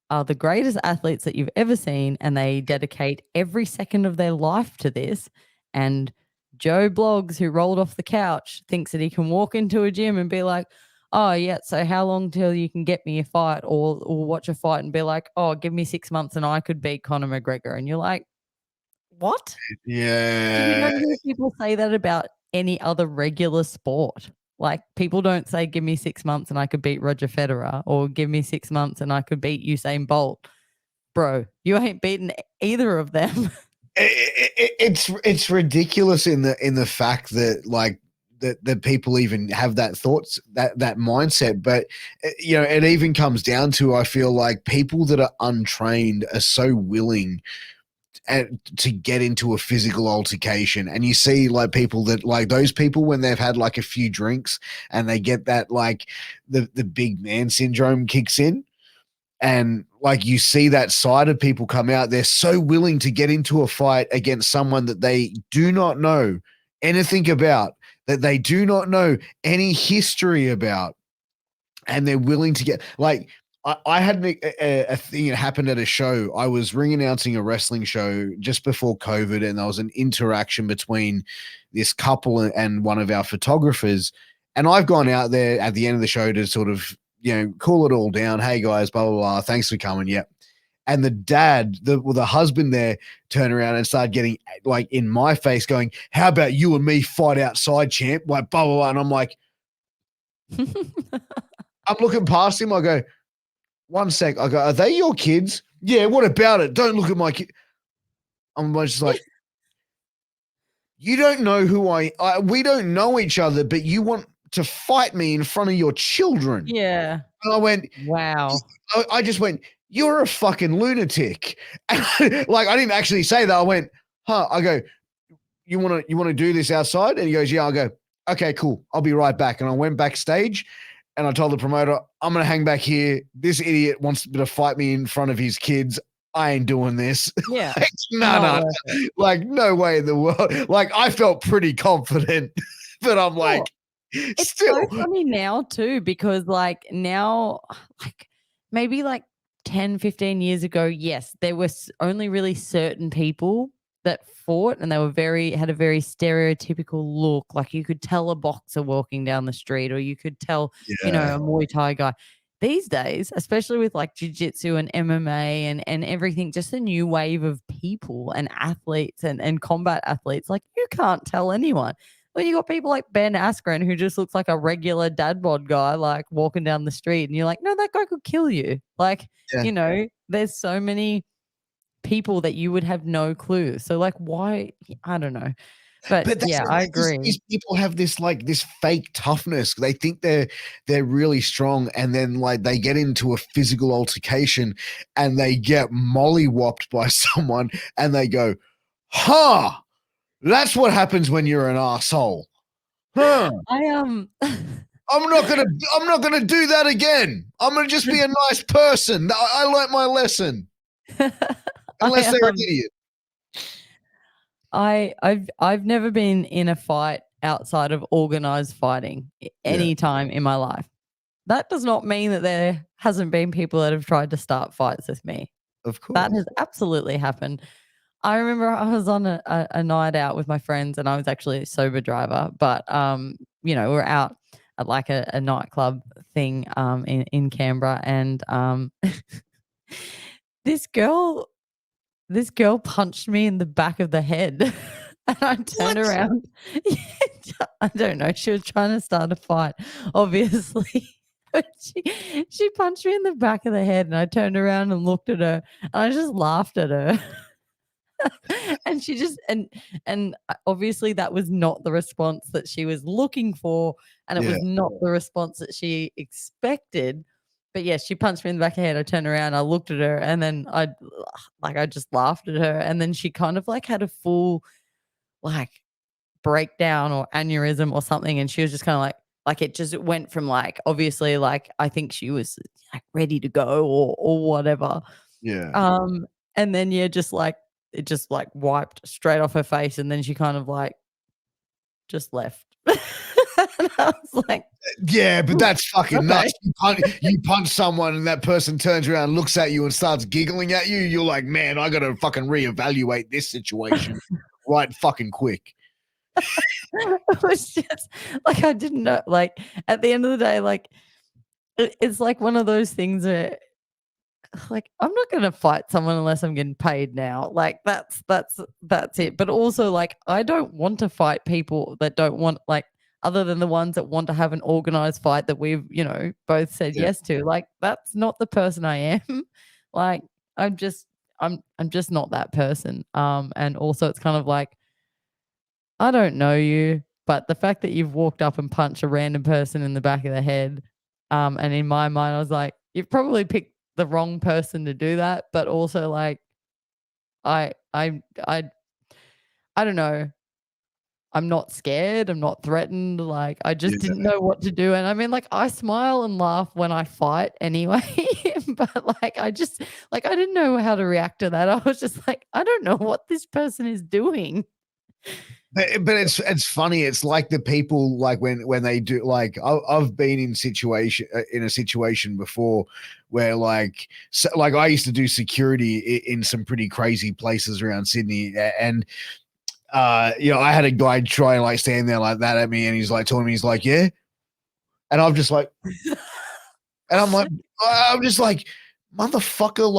are the greatest athletes that you've ever seen, and they dedicate every second of their life to this. And Joe Bloggs, who rolled off the couch, thinks that he can walk into a gym and be like, "Oh yeah, so how long till you can get me a fight?" Or watch a fight and be like, "Oh, give me 6 months and I could beat Conor McGregor." And you're like, "What?" You Yeah. don't hear people say that about any other regular sport. Like, people don't say, "Give me 6 months and I could beat Roger Federer," or "Give me 6 months and I could beat Usain Bolt." Bro, you ain't beaten either of them. It's ridiculous in the fact that like that people even have that thoughts that mindset, but it even comes down to, I feel like people that are untrained are so willing to get into a physical altercation. And you see like people that like those people when they've had like a few drinks and they get that like the big man syndrome kicks in, and like you see that side of people come out. They're so willing to get into a fight against someone that they do not know anything about, that they do not know any history about, and they're willing to get like I had a thing that happened at a show. I was ring announcing a wrestling show just before COVID, and there was an interaction between this couple and one of our photographers. And I've gone out there at the end of the show to sort of, cool it all down. Hey guys, blah, blah, blah. Thanks for coming. Yep. And the dad, the husband there, turned around and started getting like in my face going, how about you and me fight outside, champ? Like, blah, blah, blah. And I'm like, I'm looking past him. I go, 1 sec. I go, are they your kids? Yeah, what about it? Don't look at my kid. I'm just like, you don't know who we don't know each other, but you want to fight me in front of your children. Yeah. And I went, Wow. I just went, you're a fucking lunatic. And like, I didn't actually say that. I went, huh? I go, you want to do this outside? And he goes, yeah. I go, okay, cool. I'll be right back. And I went backstage and I told the promoter, I'm going to hang back here. This idiot wants to fight me in front of his kids. I ain't doing this. Yeah. Like, no. Like, no way in the world. Like, I felt pretty confident, but I'm like, It's still. so funny now too, because like now, like maybe like 10, 15 years ago, yes, there was only really certain people that fought, and they were had a very stereotypical look. Like you could tell a boxer walking down the street, or you could tell, Yeah. a Muay Thai guy. These days, especially with like jiu-jitsu and MMA and everything, just a new wave of people and athletes and combat athletes, like you can't tell anyone. When you got people like Ben Askren, who just looks like a regular dad bod guy, like walking down the street, and you're like, no, that guy could kill you. Like, Yeah. there's so many people that you would have no clue. So like, why? I don't know. But But yeah, I agree. these people have this like this fake toughness. They think they're really strong, and then like they get into a physical altercation and they get mollywopped by someone, and they go, "Huh, that's what happens when you're an asshole." Huh. I I'm not gonna do that again. I'm gonna just be a nice person. I learnt my lesson. Unless I they're an idiot. I've never been in a fight outside of organized fighting Yeah, any time in my life. That does not mean that there hasn't been people that have tried to start fights with me. of That course. has absolutely happened. I remember I was on a night out with my friends, and I was actually a sober driver, but we're out at like a nightclub thing in Canberra, and this girl this girl punched me in the back of the head. And I turned What? around. I don't know. She was trying to start a fight, obviously. But she punched me in the back of the head, and I turned around and looked at her, and I just laughed at her. And she just and obviously that was not the response that she was looking for, and it Yeah. was not the response that she expected. But yes, she punched me in the back of the head. I turned around, I looked at her, and then I just laughed at her, and then she kind of like had a full like breakdown or aneurysm or something, and she was just kind of like it just went from like obviously like I think she was like ready to go or whatever. Yeah. And then yeah, just like it just like wiped straight off her face, and then she kind of like just left. And I was like, Yeah, but that's fucking okay. nuts. You punch someone and that person turns around, looks at you and starts giggling at you. You're like, man, I got to fucking reevaluate this situation right fucking quick. It was just like I didn't know. Like at the end of the day, like it's like one of those things where like I'm not gonna fight someone unless I'm getting paid now. Like that's it. But also like I don't want to fight people that don't want like other than the ones that want to have an organized fight that we've, both said Yeah. yes to. Like that's not the person I am. Like I'm just not that person. And also it's kind of like I don't know you, but the fact that you've walked up and punched a random person in the back of the head, and in my mind, I was like, you've probably picked the wrong person to do that. But also, like, I, I, I, I don't know. I'm not scared. I'm not threatened. Like, I just Yeah. didn't know what to do. And I mean, like, I smile and laugh when I fight anyway. But like, I didn't know how to react to that. I was just like, I don't know what this person is doing. But it's funny. It's like the people like when they do like I've been in a situation before where like like I used to do security in some pretty crazy places around Sydney, and I had a guy try and like stand there like that at me, and he's like telling me, he's like, yeah, and I'm just like, and I'm just like, motherfucker,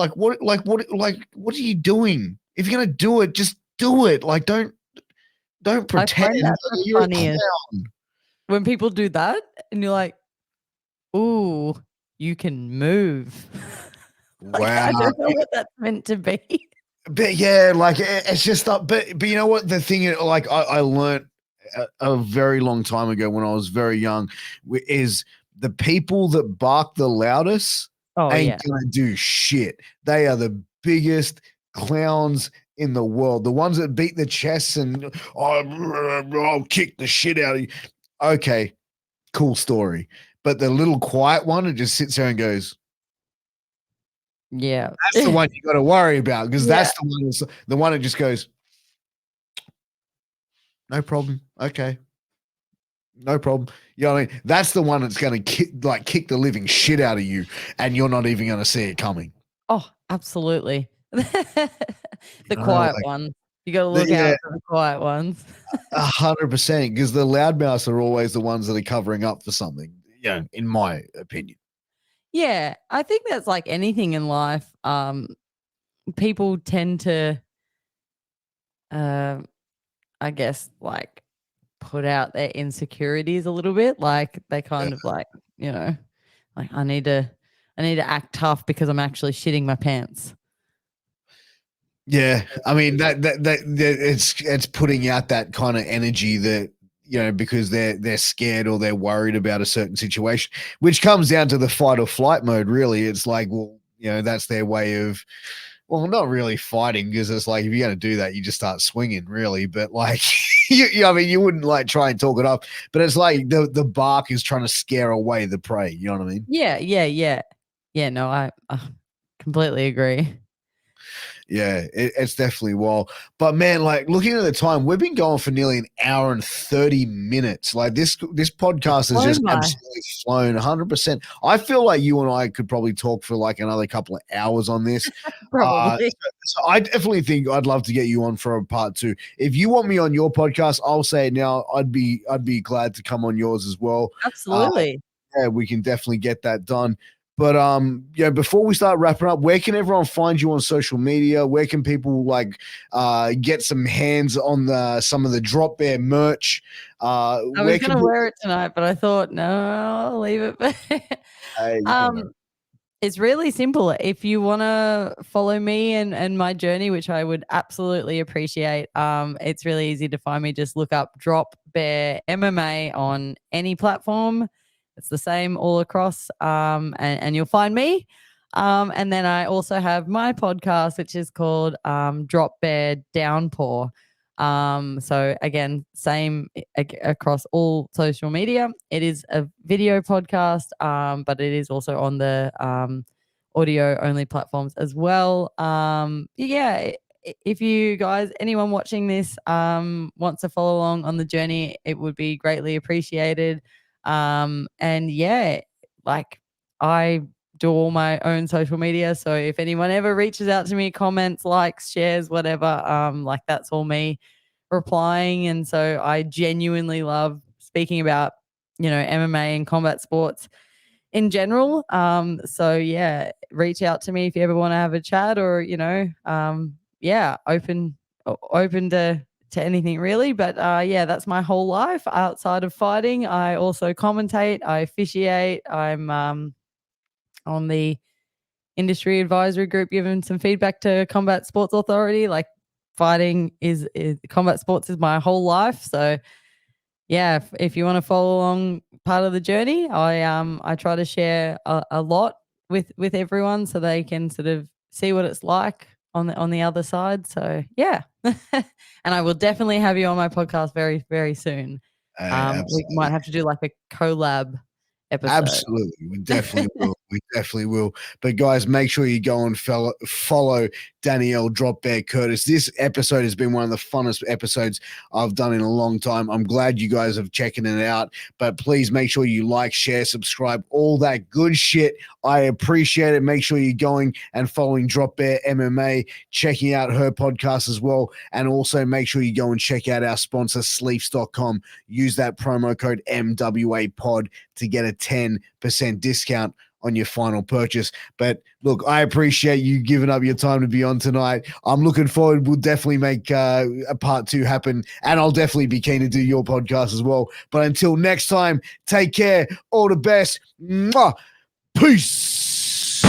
what are you doing? If you're gonna do it, just do it. Like don't I pretend find that the you're a funniest clown. when people do that, and you're like, "Ooh, you can move." Like, Wow. I don't know what that's meant to be. But yeah, like it's just but you know what the thing is, like I learned a very long time ago when I was very young is the people that bark the loudest Oh, ain't yeah. gonna do shit. They are the biggest clowns in the world. The ones that beat the chests and I'll kick the shit out of you. Okay, cool story. But the little quiet one that just sits there and goes, Yeah. that's the one you got to worry about, because Yeah. that's the one that just goes, no problem. Okay. No problem. You know what I mean? That's the one that's going to kick the living shit out of you, and you're not even going to see it coming. Oh, absolutely. The You know, quiet like, one. You got to look Yeah. out for the quiet ones. 100%, because the loudmouths are always the ones that are covering up for something, in my opinion. Yeah, I think that's like anything in life. People tend to, I guess, like put out their insecurities a little bit. Like they kind of like, like I need to act tough because I'm actually shitting my pants. Yeah, I mean that it's putting out that kind of energy that because they're scared or they're worried about a certain situation, which comes down to the fight or flight mode. Really, it's like, well, that's their way of, well, not really fighting, because it's like if you're going to do that, you just start swinging, really. But like, I mean, you wouldn't like try and talk it up, but it's like the bark is trying to scare away the prey. You know what I mean? Yeah. No, I completely agree. Yeah, it's definitely wild. But man, like looking at the time, we've been going for nearly an hour and 30 minutes. Like this podcast has just absolutely flown 100%. I feel like you and I could probably talk for like another couple of hours on this. Probably. So I definitely think I'd love to get you on for a part 2. If you want me on your podcast, I'll say it now. I'd be glad to come on yours as well. Absolutely. Yeah, we can definitely get that done. But before we start wrapping up, where can everyone find you on social media? Where can people get some hands on some of the Drop Bear merch? I was going to wear it tonight, but I thought, no, I'll leave it. It's really simple. If you want to follow me and my journey, which I would absolutely appreciate, it's really easy to find me. Just look up Drop Bear MMA on any platform. It's the same all across, and you'll find me. And then I also have my podcast, which is called Drop Bear Downpour. So again, same across all social media. It is a video podcast, but it is also on the audio only platforms as well. If you guys, anyone watching this, wants to follow along on the journey, it would be greatly appreciated. And yeah, like I do all my own social media. So if anyone ever reaches out to me, comments, likes, shares, whatever, like that's all me replying. And so I genuinely love speaking about, MMA and combat sports in general. So yeah, reach out to me if you ever want to have a chat or, open to anything really. But yeah, that's my whole life outside of fighting. I also commentate, I officiate, I'm on the industry advisory group giving some feedback to Combat Sports Authority. Like fighting is combat sports is my whole life. So yeah, if you want to follow along part of the journey, I try to share a lot with everyone so they can sort of see what it's like on the other side. So yeah, and I will definitely have you on my podcast very, very soon. We might have to do like a collab episode. Absolutely, we definitely will. We definitely will. But guys, make sure you go and follow Danielle Drop Bear Curtis. This episode has been one of the funnest episodes I've done in a long time. I'm glad you guys have checking it out. But please make sure you like, share, subscribe, all that good shit. I appreciate it. Make sure you're going and following Drop Bear MMA, checking out her podcast as well. And also make sure you go and check out our sponsor, Sleeps.com. Use that promo code MWAPOD to get a 10% discount on your final purchase. But look, I appreciate you giving up your time to be on tonight. I'm looking forward. We'll definitely make a part 2 happen, and I'll definitely be keen to do your podcast as well. But until next time, take care. All the best. Mwah. Peace.